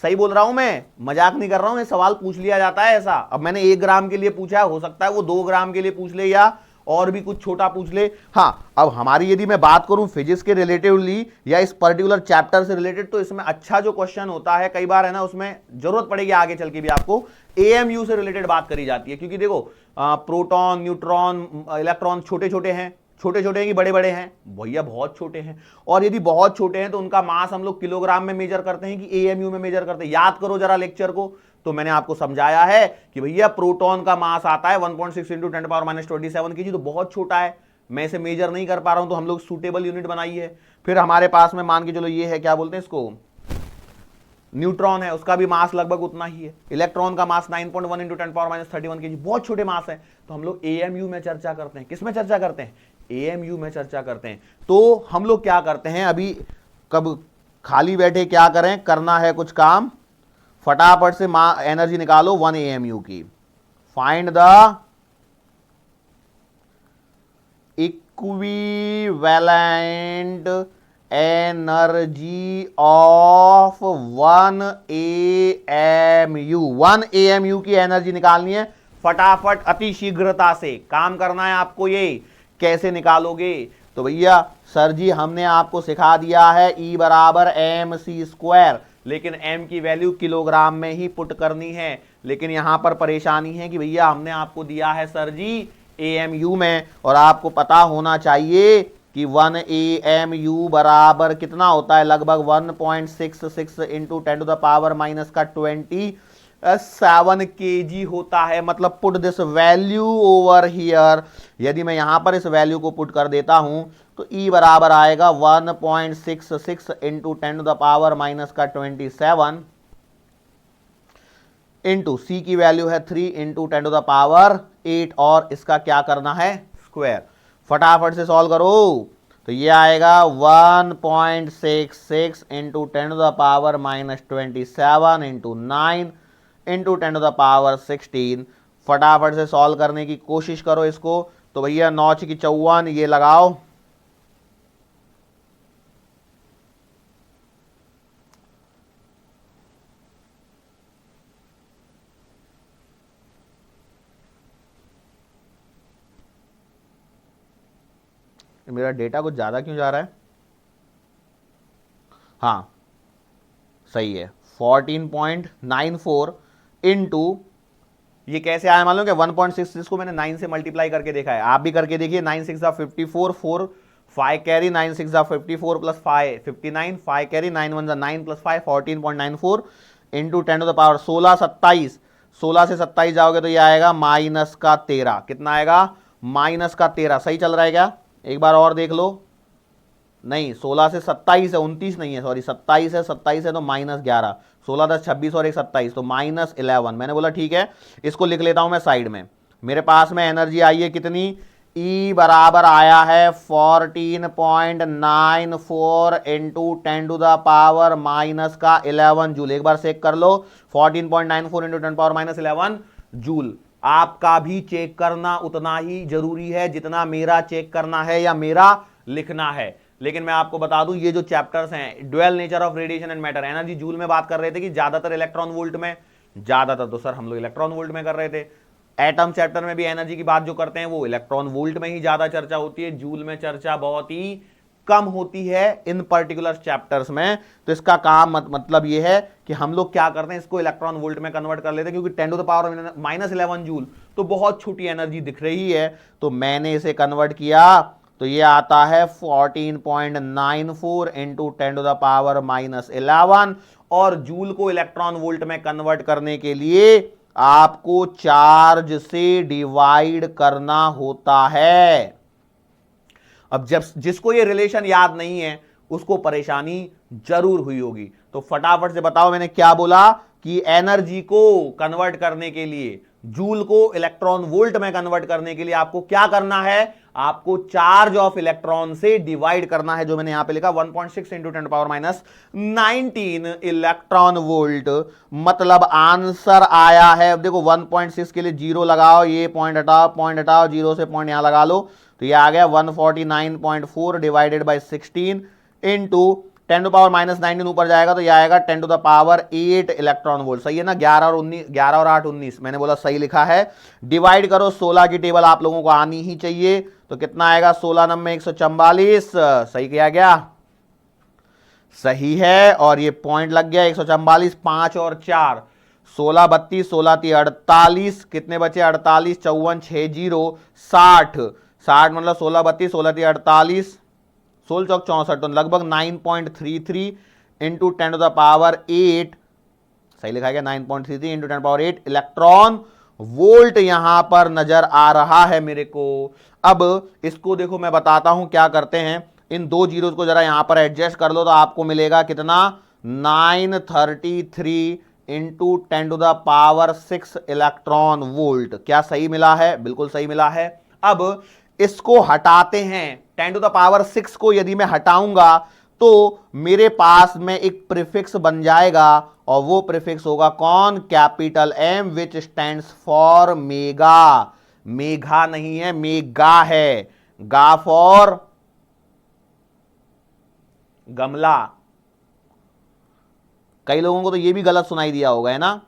सही बोल रहा हूं मैं, मजाक नहीं कर रहा हूं, ये सवाल पूछ लिया जाता है ऐसा। अब मैंने 1 ग्राम के लिए पूछा है, हो सकता है वो 2 ग्राम के लिए पूछ ले या और भी कुछ छोटा पूछ ले। हाँ, अब हमारी यदि मैं बात करूं फिजिक्स के रिलेटिवली या इस पर्टिकुलर चैप्टर से रिलेटेड, तो इसमें अच्छा जो क्वेश्चन होता है कई बार है ना, उसमें जरूरत पड़ेगी आगे चल के भी आपको, एएमयू से रिलेटेड बात करी जाती है। क्योंकि देखो प्रोटॉन, न्यूट्रॉन, इलेक्ट्रॉन छोटे छोटे हैं, छोटे छोटे हैं कि बड़े बड़े हैं? भैया बहुत छोटे हैं। और यदि बहुत छोटे हैं तो उनका मास हम लोग किलोग्राम में मेजर करते हैं कि एएमयू में मेजर करते हैं? याद करो जरा लेक्चर को, तो मैंने आपको समझाया है कि भैया प्रोटॉन का मास आता है 1.6 इंटू 10⁻27 kg, तो बहुत छोटा है, मैं इसे मेजर नहीं कर पा रहा हूं, तो हम लोग सूटेबल यूनिट बनाई है। फिर हमारे पास में मान के चलो ये है, क्या बोलते हैं इसको, न्यूट्रॉन है, उसका भी मास लगभग उतना ही है। इलेक्ट्रॉन का मास 9.1 इंटू 10⁻31 kg, बहुत छोटे मास है। तो हम लोग एएमयू में चर्चा करते हैं। किस में चर्चा करते हैं? एएमयू में चर्चा करते हैं। तो हम लोग क्या करते हैं अभी, कब खाली बैठे क्या करें, करना है कुछ काम, फटाफट से एनर्जी निकालो 1 एएमयू की। Find the equivalent energy of 1 AMU. 1 AMU की एनर्जी निकालनी है फटाफट, अति शीघ्रता से काम करना है आपको। ये कैसे निकालोगे? तो भैया सर जी हमने आपको सिखा दिया है E बराबर mc², लेकिन m की वैल्यू किलोग्राम में ही पुट करनी है। लेकिन यहां पर परेशानी है कि भैया हमने आपको दिया है सर जी AMU में, और आपको पता होना चाहिए कि 1 AMU बराबर कितना होता है, लगभग 1.66 into 10 to the power minus का 27 kg होता है। मतलब put this value over here, यदि मैं यहां पर इस वैल्यू को पुट कर देता हूं तो E बराबर आएगा 1.66 into 10 to the power minus का 27 इंटू C की वैल्यू है 3 इंटू 10 टू द पावर 8, और इसका क्या करना है, स्क्वायर। फटाफट से सॉल्व करो, तो ये आएगा 1.66 into 10 to the power minus 27 into 9 into 10 to the power 16। फटाफट से सॉल्व करने की कोशिश करो इसको। तो भैया 9 की 54, ये लगाओ, मेरा डेटा कुछ ज्यादा क्यों जा रहा है? हाँ सही है, 14.94 इंटू ये कैसे आया मालूम, कि 1.66 को मैंने 9 से मल्टीप्लाई करके देखा है, आप भी करके देखिए। 9 6 54, 4 5 carry, 9 6 54 plus 5 59, 5 carry, 9 1 9 plus 5 14.94 into 10 to the power 16 27, 16 से 27 जाओगे तो ये आएगा माइनस का 13। कितना आएगा? माइनस का 13। सही चल रहा है क्या? एक बार और देख लो। नहीं, 16 से 27 है, 29 नहीं है, सॉरी 27 है, 27 है तो माइनस 11, 16 10 26 और 1 27 तो माइनस 11। मैंने बोला ठीक है, इसको लिख लेता हूं मैं साइड में। मेरे पास में एनर्जी आई है कितनी? E बराबर आया है 14.94 into 10 to the power minus का 11 जूल। एक बार चेक कर लो, 14.94 इंटू 10 पावर माइनस 11 जूल। आपका भी चेक करना उतना ही जरूरी है जितना मेरा चेक करना है या मेरा लिखना है। लेकिन मैं आपको बता दूं, ये जो चैप्टर्स हैं, dual nature of radiation and matter, energy joule में बात कर रहे थे कि ज्यादातर इलेक्ट्रॉन वोल्ट में, ज्यादातर तो सर हम लोग इलेक्ट्रॉन वोल्ट में कर रहे थे। एटम चैप्टर में भी एनर्जी की बात जो करते हैं वो इलेक्ट्रॉन वोल्ट में ही ज्यादा चर्चा होती है, जूल में चर्चा बहुत ही कम होती है इन पर्टिकुलर चैप्टर्स में। तो इसका काम मतलब ये है कि हम लोग क्या करते हैं, इसको इलेक्ट्रॉन वोल्ट में कन्वर्ट कर लेते हैं, क्योंकि 10 to the power minus 11 joule तो बहुत छोटी एनर्जी दिख रही है। तो मैंने इसे कन्वर्ट किया तो ये आता है 14.94 into 10 to the power minus 11। और जूल को इलेक्ट्रॉन वोल्ट में कन्वर्ट करने के लिए आपको चार्ज से डिवाइड करना होता है। अब जब जिसको ये रिलेशन याद नहीं है उसको परेशानी जरूर हुई होगी। तो फटाफट से बताओ मैंने क्या बोला, कि एनर्जी को कन्वर्ट करने के लिए, जूल को इलेक्ट्रॉन वोल्ट में कन्वर्ट करने के लिए आपको क्या करना है? आपको चार्ज ऑफ इलेक्ट्रॉन से डिवाइड करना है, जो मैंने यहां पे लिखा 1.6 into 10 power minus 19 electron volt. मतलब आंसर आया है, अब देखो 1.6 के लिए जीरो लगाओ, ये पॉइंट हटाओ, जीरो से पॉइंट यहां लगा लो, तो ये आ गया 149.4 divided by 16 into 10 to power minus 19 ऊपर जाएगा तो ये आएगा 10 to the power 8 electron volt. सही है ना? 11 और 19, 11 और 8 19, मैंने बोला सही लिखा है। डिवाइड करो, 16 की टेबल आप लोगों को आनी ही चाहिए, तो कितना आएगा? 16 नंबर 144। सही किया गया? सही है। और ये पॉइंट लग गया 144, 5 और 4 16 32, 16 3 48, कितने बचे? 48, 54 6 0 60, 60 मतलब 16 32, 16 3 48, 16 चौक 64, तो लगभग 9.33 इंटू 10 टू द पावर 8, सही लिखा गया 9.33 इंटू 10 पावर 8 इलेक्ट्रॉन वोल्ट यहां पर नजर आ रहा है मेरे को। अब इसको देखो, मैं बताता हूं क्या करते हैं। इन दो जीरोस को जरा यहां पर एडजस्ट कर लो तो आपको मिलेगा कितना? 933 into 10 to the power 6 electron volt. क्या सही मिला है? बिल्कुल सही मिला है। अब इसको हटाते हैं, 10 टू द पावर 6 को यदि मैं हटाऊंगा तो मेरे पास में एक प्रीफिक्स बन जाएगा, और वो प्रीफिक्स होगा कौन? Capital M, which stands for mega. मेघा नहीं है, मेगा है। गा फॉर गमला। कई लोगों को तो ये भी गलत सुनाई दिया होगा, है ना?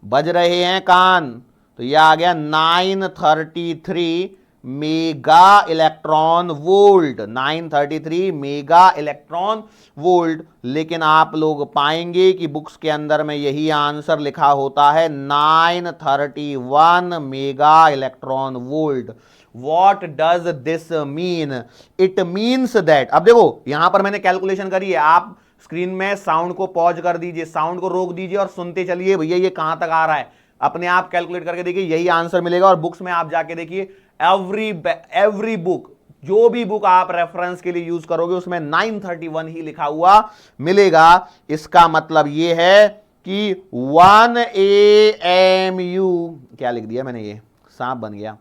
बज रहे हैं कान। तो यह आ गया 933 mega electron volt, 933 mega electron volt. लेकिन आप लोग पाएंगे कि बुक्स के अंदर में यही आंसर लिखा होता है 931 mega electron volt. What does this mean? It means that, अब देखो यहां पर मैंने कैलकुलेशन करी है, आप स्क्रीन में साउंड को पॉज कर दीजिए, साउंड को रोक दीजिए और सुनते चलिए भैया ये कहां तक आ रहा है, अपने आप कैलकुलेट करके देखिए, यही आंसर मिलेगा। और बुक्स में आप जाके देखिए, एवरी बुक, जो भी बुक आप रेफरेंस के लिए यूज करोगे उसमें 931 ही लिखा हुआ मिलेगा। इसका मतलब यह है कि 1 AMU, क्या लिख दिया मैंने, ये सांप बन गया,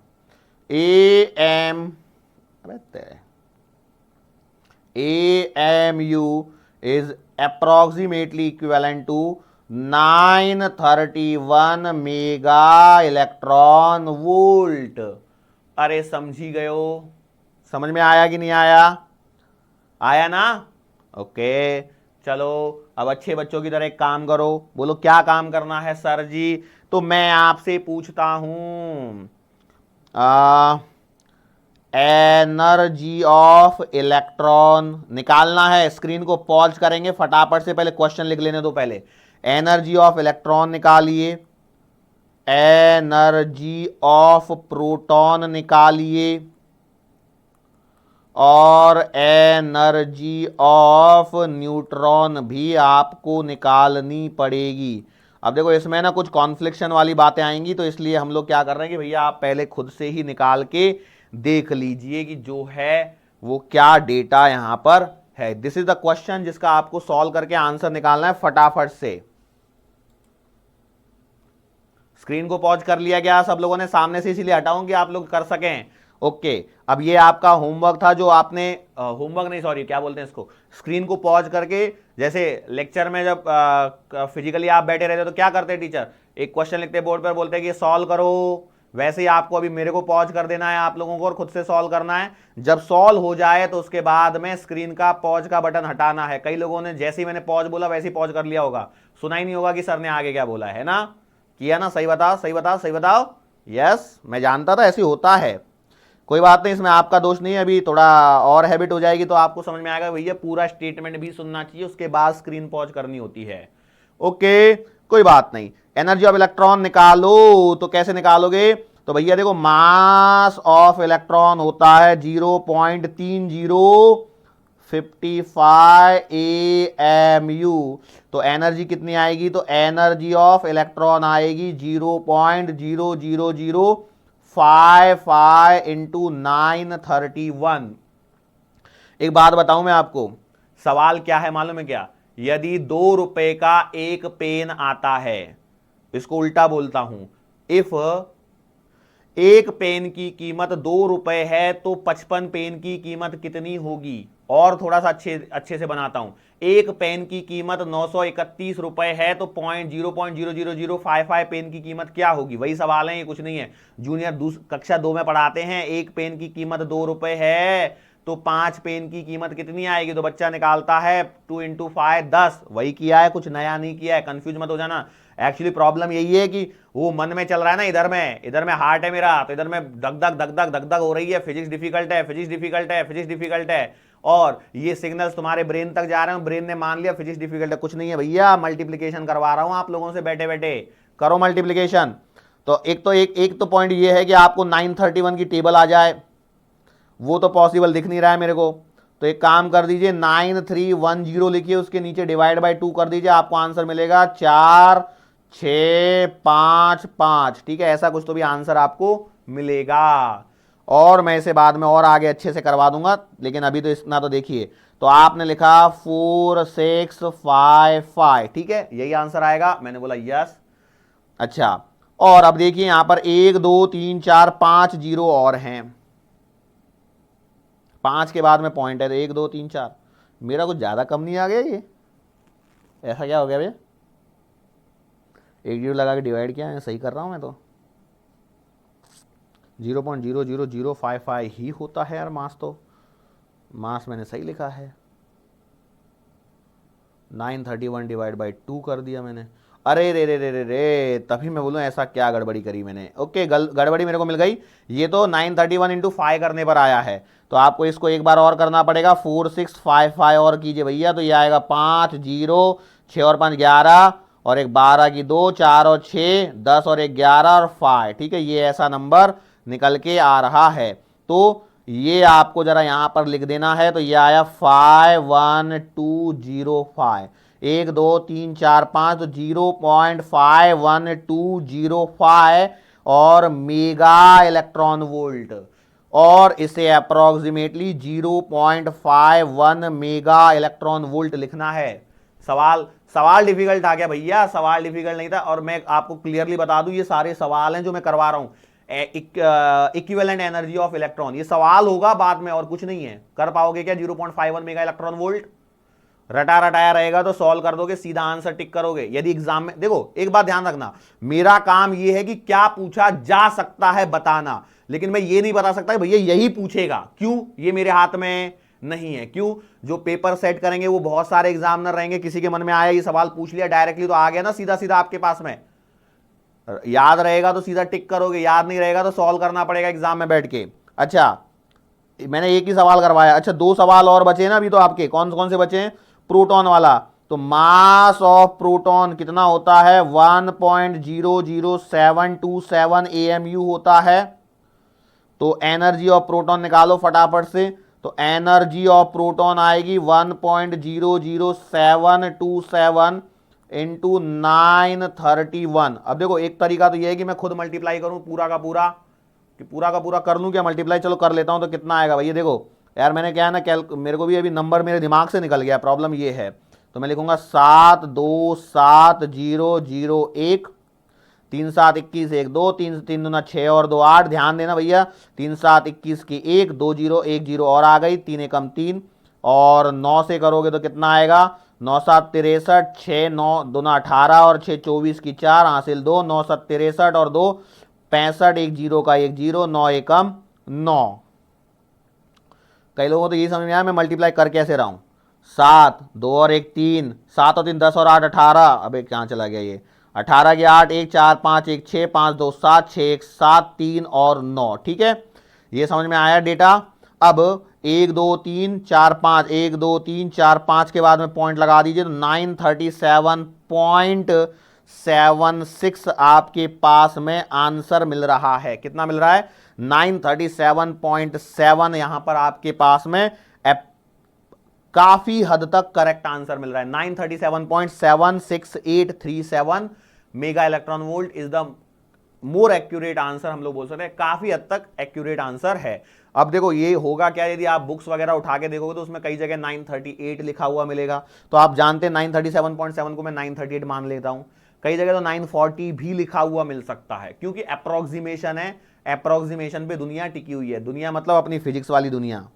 AMU is approximately equivalent to 931 mega electron volt. अरे समझी गयो? समझ में आया कि नहीं आया? आया ना? ओके, चलो अब अच्छे बच्चों की तरह एक काम करो। बोलो क्या काम करना है सर जी? तो मैं आपसे पूछता हूं, एनर्जी ऑफ इलेक्ट्रॉन निकालना है। स्क्रीन को पॉज करेंगे फटाफट से, पहले क्वेश्चन लिख लेने दो। पहले एनर्जी ऑफ इलेक्ट्रॉन निकालिए। एनर्जी ऑफ प्रोटॉन निकालिए और एनर्जी ऑफ न्यूट्रॉन भी आपको निकालनी पड़ेगी। अब देखो इसमें ना कुछ कॉन्फ्लिक्शन वाली बातें आएंगी, तो इसलिए हम लोग क्या कर रहे हैं कि भैया आप पहले खुद से ही निकाल के देख लीजिए कि जो है वो क्या डेटा यहां पर है। दिस इज द क्वेश्चन जिसका आपको सॉल्व करके आंसर निकालना है फटाफट से। स्क्रीन को पॉज कर लिया गया सब लोगों ने सामने से, इसीलिए हटाऊं कि आप लोग कर सकें। ओके, अब ये आपका होमवर्क था जो आपने होमवर्क नहीं सॉरी क्या बोलते हैं इसको, स्क्रीन को पॉज करके, जैसे लेक्चर में जब फिजिकली आप बैठे रहते तो क्या करते हैं टीचर, एक क्वेश्चन लिखते बोर्ड पर, बोलते हैं कि सॉल्व करो, वैसे ही आपको अभी मेरे को पॉज कर देना है आप लोगों को और खुद से सॉल्व करना है। जब सॉल्व हो जाए तो उसके बाद में स्क्रीन का पॉज का बटन हटाना है। कई लोगों ने जैसे ही मैंने पॉज बोला वैसे ही पॉज कर लिया होगा, सुना ही नहीं होगा कि सर ने आगे क्या बोला है ना, किया ना? सही बताओ सही बताओ सही बताओ। यस, मैं जानता था ऐसे होता है, कोई बात नहीं, इसमें आपका दोष नहीं है। अभी थोड़ा और हैबिट हो जाएगी तो आपको समझ में आएगा भैया पूरा स्टेटमेंट भी सुनना चाहिए, उसके बाद स्क्रीन पॉज करनी होती है। ओके, कोई बात नहीं। एनर्जी ऑफ इलेक्ट्रॉन निकालो, तो कैसे निकालोगे? तो भैया देखो मास ऑफ इलेक्ट्रॉन होता है 0.3055 AMU। तो एनर्जी कितनी आएगी? तो एनर्जी ऑफ इलेक्ट्रॉन आएगी 0.0005 इंटू 931। एक बात बताऊं मैं आपको, सवाल क्या है मालूम है क्या? यदि 2 रुपए का एक पेन आता है, इसको उल्टा बोलता हूं, इफ एक पेन की कीमत 2 रुपए है तो 55 पेन की कीमत कितनी होगी? और थोड़ा सा अच्छे से बनाता हूं, एक पेन की कीमत 931 रुपए है तो 0.00055 पेन की कीमत क्या होगी? वही सवाल है, ये कुछ नहीं है। जूनियर कक्षा 2 में पढ़ाते हैं, एक पेन की कीमत 2 रुपए है तो 5 पेन की कीमत कितनी आएगी? तो बच्चा निकालता है 2 इंटू 5 10। वही किया है, कुछ नया नहीं किया है, कंफ्यूज मत हो जाना। एक्चुअली प्रॉब्लम यही है कि वो मन में चल रहा है ना, इधर में हार्ट है मेरा, तो इधर में धक धक धक धक धक धक हो रही है, फिजिक्स डिफिकल्ट है, फिजिक्स डिफिकल्ट है, फिजिक्स डिफिकल्ट है, और ये सिग्नल्स तुम्हारे ब्रेन तक जा रहे हैं, ब्रेन ने मान लिया फिजिक्स डिफिकल्ट है। कुछ नहीं है भैया, मल्टीप्लीकेशन करवा रहा हूं आप लोगों से बैठे बैठे, करो मल्टीप्लीकेशन। तो एक तो पॉइंट ये है कि आपको 931 की टेबल आ जाए, वो तो पॉसिबल दिख नहीं रहा है मेरे को। तो एक काम कर दीजिए, 9310 लिखिए, उसके नीचे डिवाइड बाय 2 कर दीजिए, आपको आंसर मिलेगा 4655। ठीक है, ऐसा कुछ तो भी आंसर आपको मिलेगा, और मैं इसे बाद में और आगे अच्छे से करवा दूंगा, लेकिन अभी तो इतना तो देखिए। तो आपने लिखा 4655, ठीक है, यही आंसर आएगा। मैंने बोला यस। अच्छा, और अब देखिए यहां पर 1 2 3 4 5 जीरो और हैं, 5 के बाद में पॉइंट है, तो 1 2 3 4। मेरा कुछ ज्यादा कम नहीं आ गया ये, ऐसा क्या हो गया भैया? 1 जीरो लगा के डिवाइड किया है, सही कर रहा हूं मैं तो। 0.00055 ही होता है यार मास, तो मास मैंने सही लिखा है। 931 डिवाइड बाई 2 कर दिया मैंने। अरे रे रे रे रे रे, तभी मैं बोलूं ऐसा क्या गड़बड़ी करी मैंने। ओके, गड़बड़ी मेरे को मिल गई। ये तो 931 इंटू 5 करने पर आया है, तो आपको इसको एक बार और करना पड़ेगा। 4655 और कीजिए भैया, तो ये आएगा 5 0 6 और 5 11, और एक 12 की 2 4 और 6 10 और एक 11 और 5। ठीक है, ये ऐसा नंबर निकल के आ रहा है। तो ये आपको जरा यहां पर लिख देना है। तो ये आया 51205, 1 2 3 4 5, तो 0.51205 और मेगा इलेक्ट्रॉन वोल्ट, और इसे अप्रोक्सीमेटली 0.51 मेगा इलेक्ट्रॉन वोल्ट लिखना है। सवाल डिफिकल्ट आ गया भैया, सवाल डिफिकल्ट नहीं था। और मैं आपको क्लियरली बता दूं, ये सारे सवाल हैं जो मैं करवा रहा हूं, इक्विवेलेंट एनर्जी ऑफ इलेक्ट्रॉन, ये सवाल होगा बाद में, और कुछ नहीं है। कर पाओगे क्या 0.51 मेगा इलेक्ट्रॉन वोल्ट? रटा रटाया रहेगा तो सॉल्व कर दोगे, सीधा आंसर टिक करोगे। यदि एग्जाम में, देखो एक बात ध्यान रखना, मेरा काम यह है कि क्या पूछा जा सकता है बताना, लेकिन मैं ये नहीं बता सकता भैया यही पूछेगा। क्यों? ये मेरे हाथ में नहीं है। क्यों? जो पेपर सेट करेंगे वो बहुत सारे एग्जामिनर रहेंगे, किसी के मन में आया ये सवाल पूछ लिया डायरेक्टली, तो आ गया ना सीधा सीधा आपके पास में। याद रहेगा तो सीधा टिक करोगे, याद नहीं रहेगा तो सॉल्व करना पड़ेगा एग्जाम में बैठ के। अच्छा, मैंने एक ही सवाल करवाया। अच्छा, 2 सवाल और बचे ना अभी तो आपके, कौन कौन से बचे हैं? प्रोटॉन वाला, तो मास ऑफ प्रोटॉन कितना होता है 1.00727 AMU होता है। तो एनर्जी ऑफ प्रोटॉन निकालो फटाफट से, तो एनर्जी ऑफ प्रोटॉन आएगी 1.00727 इंटू 931। अब देखो एक तरीका तो ये है कि मैं खुद मल्टीप्लाई करूं पूरा का पूरा, कि पूरा का पूरा कर लूं क्या मल्टीप्लाई, चलो कर लेता हूं तो कितना आएगा भैया। देखो यार मैंने क्या है ना मेरे को भी अभी नंबर मेरे दिमाग से निकल गया, प्रॉब्लम ये है। तो मैं लिखूंगा 727001, 3 7 21 1 2, 3 3 दूना 6 और 2 8। ध्यान देना भैया, 3 7 21 की 1 2 0 1 0 और आ गई, 3 एकम 3 और 9 से करोगे तो कितना आएगा 9 7 63, 6 9 दूना 18 और 6 24 की 4 हासिल 2, 9 7 63 और 2 65, 1 0 का 1 0, 9 एकम 9। कई लोगों को तो ये समझ में आया मैं मल्टीप्लाई कर कैसे रहा हूं। 7 2 और 1 3, 7 और 3 10 और 8 18। अबे कहां चला गया ये, 18 के 8 1 4 5 1 6 5 2 7 6 1 7 3 और 9। ठीक है, ये समझ में आया डेटा। अब 1 2 3 4 5, 1 2 3 4 5 के बाद में पॉइंट लगा दीजिए, तो 937.76 आपके पास में आंसर मिल रहा है। कितना मिल रहा है 937.7 यहां पर आपके पास में काफी हद तक करेक्ट आंसर मिल रहा है। 937.76837 mega electron volt is the more accurate answer, हम लोग बोल सकते हैं काफी हद तक एक्यूरेट आंसर है। अब देखो ये होगा क्या, यदि आप बुक्स वगैरह उठा के देखोगे तो उसमें कई जगह 938 लिखा हुआ मिलेगा, तो आप जानते हैं 937.7 को मैं 938 मान लेता हूं। कई जगह तो 940 भी लिखा हुआ मिल सकता है, क्योंकि अप्रोक्सीमेशन है, अप्रोक्सीमेशन पे दुनिया टिकी हुई है। दुनिया मतलब अपनी फिजिक्स वाली दुनिया,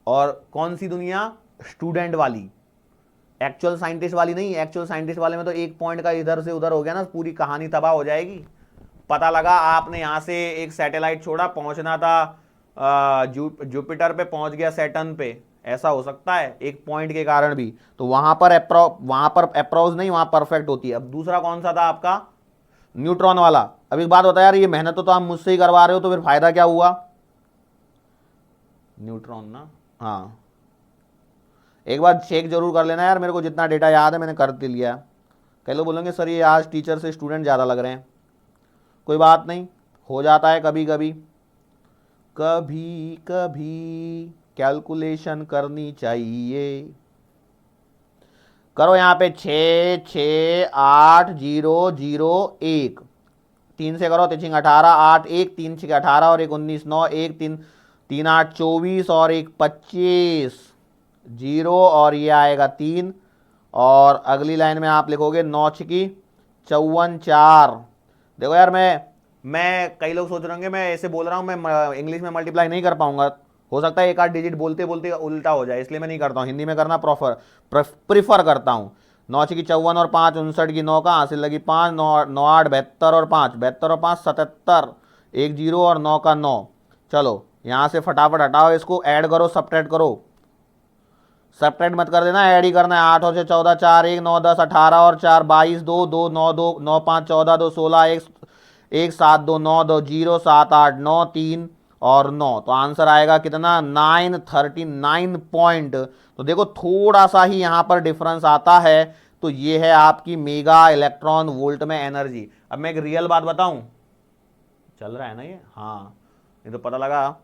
और कौन सी दुनिया, स्टूडेंट वाली, एक्चुअल साइंटिस्ट वाली नहीं। एक्चुअल साइंटिस्ट वाले में तो एक पॉइंट का इधर से उधर हो गया ना, पूरी कहानी तबाह हो जाएगी। पता लगा आपने यहां से एक सैटेलाइट छोड़ा, पहुंचना था जुपिटर पे, पहुंच गया सैटर्न पे, ऐसा हो सकता है एक पॉइंट के कारण भी। तो वहां पर अप्रोच नहीं, वहां परफेक्ट होती है। अब दूसरा कौन सा था आपका, न्यूट्रॉन वाला। अब एक बात बता यार, ये मेहनत तो आप मुझसे ही करवा रहे हो, तो फिर फायदा क्या हुआ। न्यूट्रॉन ना, हाँ एक बार चेक जरूर कर लेना यार, मेरे को जितना डेटा याद है मैंने कर लिया। कई लोग बोलेंगे सर ये आज टीचर से स्टूडेंट ज़्यादा लग रहे हैं, कोई बात नहीं, हो जाता है कभी कभी। कभी कभी कैलकुलेशन करनी चाहिए। करो यहाँ पे 6 6 8 0 0 1, 3 से करो 3 18 8 1 3 6 18 और 1 19 9 1 3 3 8 24 और 1 25 0 और ये आएगा 3, और अगली लाइन में आप लिखोगे 9 6 54 4। देखो यार मैं कई लोग सोच रहे होंगे मैं ऐसे बोल रहा हूँ, मैं इंग्लिश में मल्टीप्लाई नहीं कर पाऊंगा, हो सकता है एक आध डिजिट बोलते बोलते उल्टा हो जाए, इसलिए मैं नहीं करता हूँ। हिंदी में करना प्रीफर करता हूँ। 9 6 54 और 5 59 की 9 का हासिल लगी 5, 9 9 8 72 और 5 72 और 5 77, 1 0 और 9 का 9। चलो यहाँ से फटाफट हटाओ, इसको ऐड करो सब्ट्रैक्ट करो। सब्ट्रैक्ट मत कर देना, ऐड ही करना है। 8 और 6 14 4 1 9 10 18 और 4 22 2 2 9 2 9 5 14 2 16 1 1 7 2 9 2 0 7 8 9 3 और 9। तो आंसर आएगा कितना 939 पॉइंट। तो देखो थोड़ा सा ही यहां पर डिफरेंस आता है, तो ये है आपकी मेगा इलेक्ट्रॉन वोल्ट में एनर्जी। अब मैं एक रियल बात बताऊं, चल रहा है ना ये, हाँ ये तो पता लगा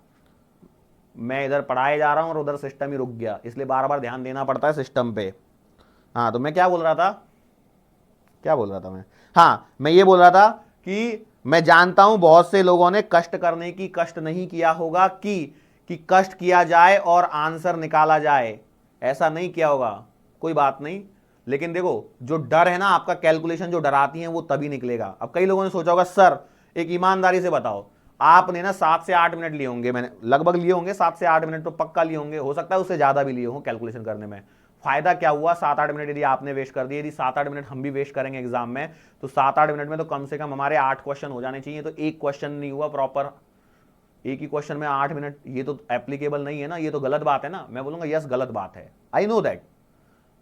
मैं इधर पढ़ाए जा रहा हूं और उधर सिस्टम ही रुक गया, इसलिए बार बार ध्यान देना पड़ता है सिस्टम पे। हाँ तो मैं क्या बोल रहा था मैं, हाँ मैं ये बोल रहा था कि मैं जानता हूं बहुत से लोगों ने कष्ट करने की कष्ट नहीं किया होगा कि कष्ट किया जाए और आंसर निकाला जाए, ऐसा नहीं किया होगा, कोई बात नहीं। लेकिन देखो जो डर है ना आपका, कैलकुलेशन जो डराती है वो तभी निकलेगा। अब कई लोगों ने सोचा होगा सर एक ईमानदारी से बताओ, आपने ना 7 से 8 मिनट लिए होंगे, मैंने लगभग लिए होंगे 7 से 8 मिनट तो पक्का लिए होंगे, हो सकता है उससे ज्यादा भी लिए हो कैलकुलेशन करने में। फायदा क्या हुआ 7-8 मिनट यदि आपने वेस्ट कर दिए, यदि 7-8 मिनट हम भी वेस्ट करेंगे एग्जाम में, तो 7-8 मिनट में तो कम से कम हमारे 8 क्वेश्चन हो जाने चाहिए। तो एक क्वेश्चन नहीं हुआ प्रॉपर, एक ही क्वेश्चन में 8 मिनट, ये तो एप्लीकेबल नहीं है ना, ये तो गलत बात है ना। मैं बोलूंगा यस गलत बात है, आई नो दैट,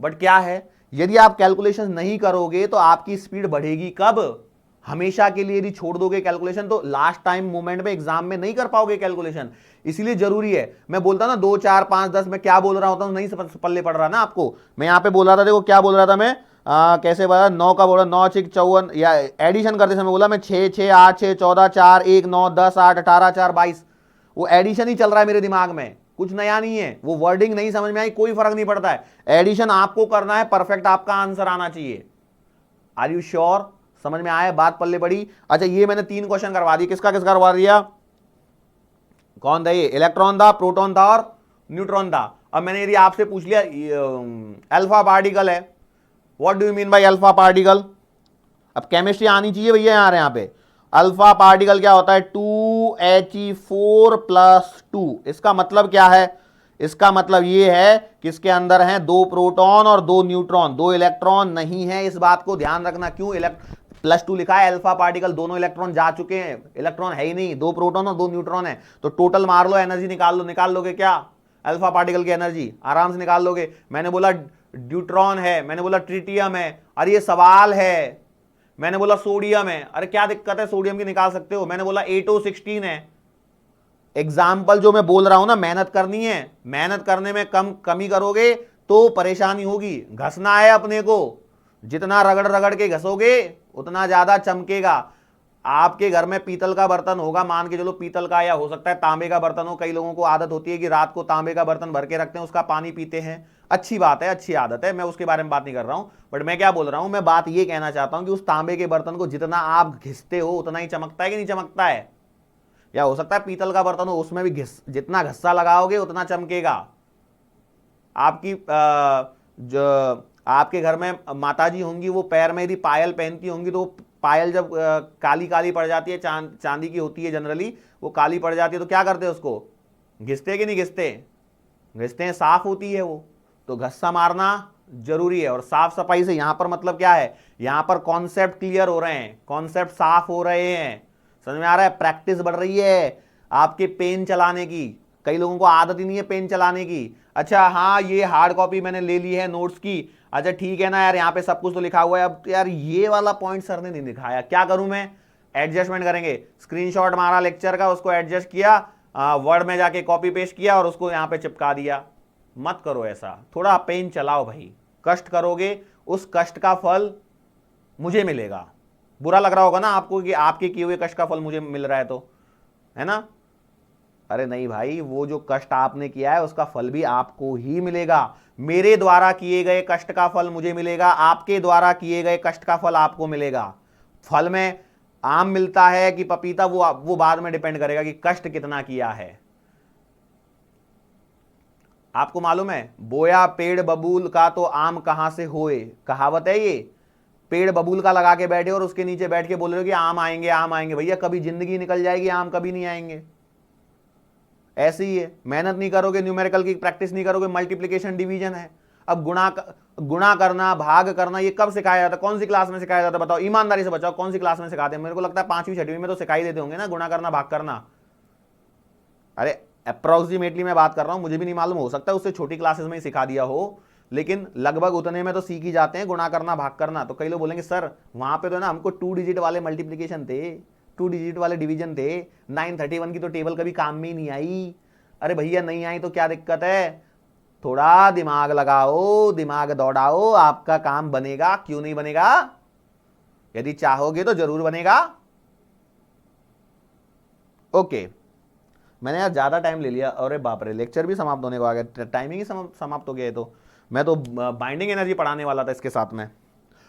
बट क्या है यदि आप कैलकुलेशन नहीं करोगे तो आपकी स्पीड बढ़ेगी कब, हमेशा के लिए यदि छोड़ दोगे कैलकुलेशन तो लास्ट टाइम मोमेंट में एग्जाम में नहीं कर पाओगे कैलकुलेशन। इसीलिए जरूरी है, मैं बोलता ना 2 4 5 10, मैं क्या बोल रहा होता हूं नहीं पल्ले पड़ रहा ना आपको। मैं यहां पे बोल रहा था, देखो क्या बोल रहा था मैं, कैसे बोला, 9 का बोला, 9 6 54, या एडिशन करते समय बोला मैं 6 6 8 6 14 4 1 9 10 8 18 4 22, वो एडिशन ही चल रहा है मेरे दिमाग में, कुछ नया नहीं है। वो वर्डिंग नहीं समझ में आई, कोई फर्क नहीं पड़ता है, एडिशन आपको करना है, परफेक्ट आपका आंसर आना चाहिए। Are you sure? समझ में आया, बात पल्ले पड़ी? अच्छा, ये मैंने 3 क्वेश्चन करवा दिए, किसका किसका करवा दिया, कौन था ये, इलेक्ट्रॉन था, प्रोटॉन था और न्यूट्रॉन था। अब मैंने यदि आपसे पूछ लिया अल्फा पार्टिकल है, what do you mean by alpha particle? अब केमिस्ट्री आनी चाहिए भैया यहां पे। अल्फा पार्टिकल क्या होता है, 2He4 + 2। इसका मतलब क्या है, इसका मतलब यह है कि इसके अंदर हैं 2 प्रोटॉन और 2 न्यूट्रॉन, 2 इलेक्ट्रॉन नहीं है। इस बात को ध्यान रखना। क्यों +2 लिखा है, अल्फा पार्टिकल, दोनों इलेक्ट्रॉन जा चुके हैं, इलेक्ट्रॉन है ही नहीं, 2 प्रोटॉन और 2 न्यूट्रॉन है। तो टोटल मार लो, एनर्जी निकाल लोगे क्या, अल्फा पार्टिकल की एनर्जी आराम से निकाल लोगे। मैंने बोला ड्यूट्रॉन है, मैंने बोला ट्रिटियम है, अरे ये सवाल है। मैंने बोला सोडियम है, अरे क्या दिक्कत है, सोडियम की निकाल सकते हो। मैंने बोला 8O16 है। एग्जाम्पल जो मैं बोल रहा हूं ना, मेहनत करनी है, मेहनत करने में कमी करोगे तो परेशानी होगी। घसना है अपने को, जितना रगड़ रगड़ के घसोगे उतना ज्यादा चमकेगा। आपके घर में पीतल का बर्तन होगा, मान के चलो पीतल का, या हो सकता है तांबे का बर्तन हो। कई लोगों को आदत होती है कि रात को तांबे का बर्तन भर के रखते हैं, उसका पानी पीते हैं। अच्छी बात है, अच्छी आदत है, मैं उसके बारे में बात नहीं कर रहा हूं। बट मैं क्या बोल रहा हूं, मैं बात ये कहना चाहता हूं कि उस तांबे के बर्तन को जितना आप घिसते हो उतना ही चमकता है कि नहीं चमकता है। या हो सकता है पीतल का बर्तन हो, उसमें भी जितना घस्सा लगाओगे उतना चमकेगा। आपकी जो आपके घर में माताजी होंगी, वो पैर में यदि पायल पहनती होंगी तो पायल जब काली काली पड़ जाती है, चांदी की होती है जनरली, वो काली पड़ जाती है तो क्या करते हैं, उसको घिसते कि नहीं घिसते? घिसते हैं, साफ होती है वो। तो घस्सा मारना जरूरी है। और साफ सफाई से यहां पर मतलब क्या है, यहां पर कॉन्सेप्ट क्लियर हो रहे हैं, कॉन्सेप्ट साफ हो रहे हैं, समझ में आ रहा है। प्रैक्टिस बढ़ रही है आपके पेन चलाने की। कई लोगों को आदत ही नहीं है पेन चलाने की। अच्छा हाँ, ये हार्ड कॉपी मैंने ले ली है नोट्स की, अच्छा ठीक है ना यार, यहाँ पे सब कुछ तो लिखा हुआ है, अब यार ये वाला पॉइंट सर ने नहीं दिखाया, क्या करूं मैं? एडजस्टमेंट करेंगे। स्क्रीनशॉट मारा लेक्चर का, उसको एडजस्ट किया, वर्ड में जाके कॉपी पेस्ट किया और उसको यहाँ पे चिपका दिया। मत करो ऐसा, थोड़ा पेन चलाओ भाई। कष्ट करोगे, उस कष्ट का फल मुझे मिलेगा। बुरा लग रहा होगा ना आपको कि आपके किए हुए कष्ट का फल मुझे मिल रहा है, तो है ना? अरे नहीं भाई, वो जो कष्ट आपने किया है उसका फल भी आपको ही मिलेगा। मेरे द्वारा किए गए कष्ट का फल मुझे मिलेगा, आपके द्वारा किए गए कष्ट का फल आपको मिलेगा। फल में आम मिलता है कि पपीता, वो बाद में डिपेंड करेगा कि कष्ट कितना किया है। आपको मालूम है, बोया पेड़ बबूल का तो आम कहां से होए, कहावत है ये। पेड़ बबूल का लगा के बैठे और उसके नीचे बैठ के बोल रहे हो कि आम आएंगे आम आएंगे। भैया कभी जिंदगी निकल जाएगी, आम कभी नहीं आएंगे। ऐसे ही है, मेहनत नहीं करोगे, न्यूमेरिकल की प्रैक्टिस नहीं करोगे, मल्टीप्लिकेशन डिवीजन है। अब गुणा करना, भाग करना, ये कब सिखाया जाता है, कौन सी क्लास में सिखाया जाता है? बताओ ईमानदारी से बताओ, कौन सी क्लास में सिखाते हैं? मेरे को लगता है 5वीं 6वीं में तो सिखाई देते होंगे ना, गुणा करना भाग करना। अरे अप्रोक्सीमेटली मैं बात कर रहा हूं, मुझे भी नहीं मालूम, हो सकता है उससे छोटी क्लासेस में ही सिखा दिया हो, लेकिन लगभग उतने में तो सीख ही जाते हैं गुणा करना भाग करना। तो कई लोग बोलेंगे सर वहां पे तो ना हमको 2 डिजिट वाले मल्टीप्लीकेशन थे, 2 डिजिट वाले डिवीजन थे, 931 की तो टेबल कभी काम में ही नहीं आई। अरे भैया नहीं आई तो क्या दिक्कत है, थोड़ा दिमाग लगाओ, दिमाग दौड़ाओ, आपका काम बनेगा। क्यों नहीं बनेगा? यदि चाहोगे तो जरूर बनेगा। ओके, मैंने यार ज्यादा टाइम ले लिया, अरे बाप रे, लेक्चर भी समाप्त होने को आ गया, टाइमिंग ही समाप्त हो गया है। तो मैं तो बाइंडिंग एनर्जी पढ़ाने वाला था इसके साथ में।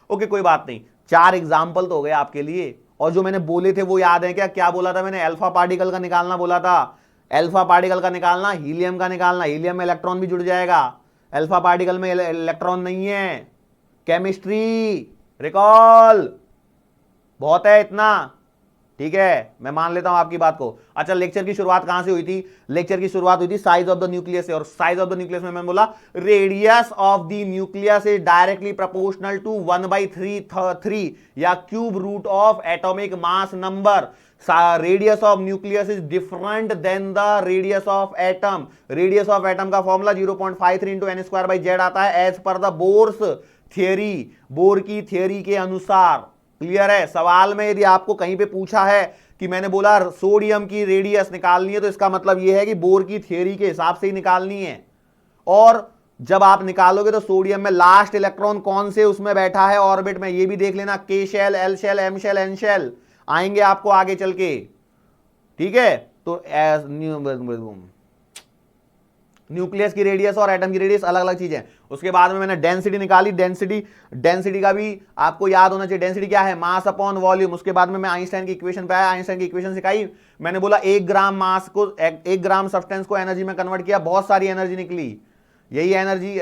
ओके कोई बात नहीं, 4 एग्जाम्पल तो हो गए आपके लिए। और जो मैंने बोले थे वो याद है क्या? क्या बोला था मैंने? अल्फा पार्टिकल का निकालना बोला था। अल्फा पार्टिकल का निकालना, हीलियम का निकालना, हीलियम में इलेक्ट्रॉन भी जुड़ जाएगा, अल्फा पार्टिकल में इलेक्ट्रॉन नहीं है। केमिस्ट्री रिकॉल, बहुत है इतना, ठीक है, मैं मान लेता हूं आपकी बात को। अच्छा, लेक्चर की शुरुआत कहां से हुई थी? लेक्चर की शुरुआत हुई थी साइज ऑफ द न्यूक्लियस से। और साइज ऑफ द न्यूक्लियस में मैंने बोला radius of the nucleus is directly proportional to 1/3 या cube root of atomic mass number. Radius of nucleus is different than the radius of atom. Radius of atom का formula 0.53 × n² / z आता है as per the Bohr's theory, Bohr की theory के अनुसार। Clear है? सवाल में यदि आपको कहीं पे पूछा है कि मैंने बोला सोडियम की रेडियस निकालनी है, तो इसका मतलब यह है कि बोर की थ्योरी के हिसाब से ही निकालनी है। और जब आप निकालोगे तो सोडियम में लास्ट इलेक्ट्रॉन कौन से उसमें बैठा है ऑर्बिट में, ये भी देख लेना। K shell, L shell, M shell, N shell आएंगे आपको आगे चल के, ठीक है? तो न्यूक्लियस की रेडियस और एटम की रेडियस अलग अलग चीजें। उसके बाद में मैंने डेंसिटी निकाली। डेंसिटी का भी आपको याद होना चाहिए। डेंसिटी क्या है? Mass upon volume. उसके बाद में मैं आइंस्टाइन की इक्वेशन पे आया, आइंस्टाइन की इक्वेशन सिखाई। मैंने बोला 1 ग्राम मास को, 1 ग्राम सब्सटेंस को एनर्जी में कन्वर्ट किया, बहुत सारी एनर्जी निकली। यही एनर्जी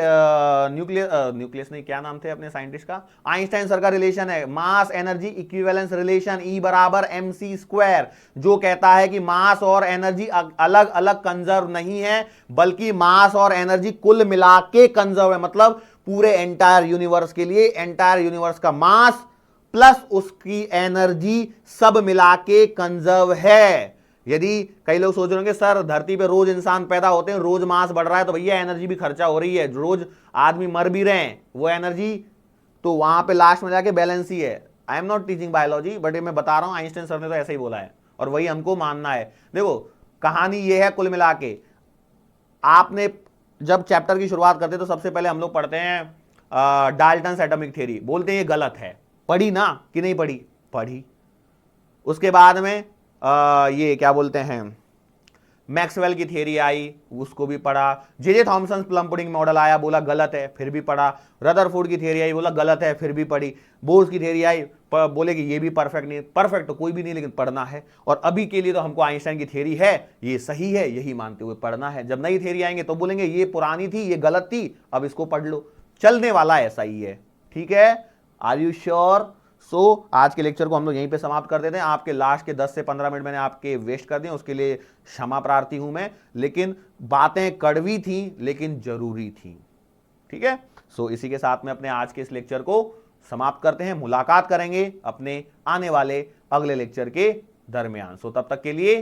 न्यूक्लियस नहीं, क्या नाम थे अपने साइंटिस्ट का, आइंस्टाइन सर का रिलेशन है, mass energy equivalence relation, E बराबर mc स्क्वायर, जो कहता है कि मास और एनर्जी अलग अलग कंजर्व नहीं है, बल्कि मास और एनर्जी कुल मिला के कंजर्व है। मतलब पूरे एंटायर यूनिवर्स के लिए एंटायर यूनिवर्स का मास प्लस उसकी एनर्जी सब मिला के कंजर्व है। यदि कई लोग सोच रहे होंगे सर धरती पे रोज इंसान पैदा होते हैं, रोज मास बढ़ रहा है, तो भैया एनर्जी भी खर्चा हो रही है, रोज आदमी मर भी रहे हैं, वो एनर्जी तो वहां पे लास्ट में जाके बैलेंस ही है। I am not teaching biology, but ये मैं बता रहा हूं, आइंस्टाइन सर ने तो ऐसा ही बोला है और वही हमको मानना है। देखो कहानी ये है कुल मिला के। आपने जब चैप्टर की शुरुआत करते तो सबसे पहले हम लोग पढ़ते हैं डाल्टन्स एटॉमिक थ्योरी, बोलते हैं ये गलत है। पढ़ी ना कि नहीं पढ़ी? पढ़ी। उसके बाद में ये क्या बोलते हैं, मैक्सवेल की थ्योरी आई, उसको भी पढ़ा। J Thomson plum pudding model आया, बोला गलत है, फिर भी पढ़ा। रदरफोर्ड की थ्योरी आई, बोला गलत है, फिर भी पढ़ी। बोर्स की थ्योरी आई, बोले कि ये भी परफेक्ट नहीं। परफेक्ट तो कोई भी नहीं, लेकिन पढ़ना है। और अभी के लिए तो हमको आइंस्टाइन की थ्योरी है, ये सही है, यही मानते हुए पढ़ना है। जब नई थ्योरी आएंगे तो बोलेंगे ये पुरानी थी, ये गलत थी, अब इसको पढ़ लो। चलने वाला ऐसा ही है, ठीक है? Are you sure? आज के लेक्चर को हम लोग यहीं पे समाप्त कर देते हैं। आपके लास्ट के 10 से 15 मिनट मैंने आपके वेस्ट कर दिए, उसके लिए क्षमा प्रार्थी हूं मैं, लेकिन बातें कड़वी थी लेकिन जरूरी थी, ठीक है? इसी के साथ में अपने आज के इस लेक्चर को समाप्त करते हैं। मुलाकात करेंगे अपने आने वाले अगले लेक्चर के दरमियान। तब तक के लिए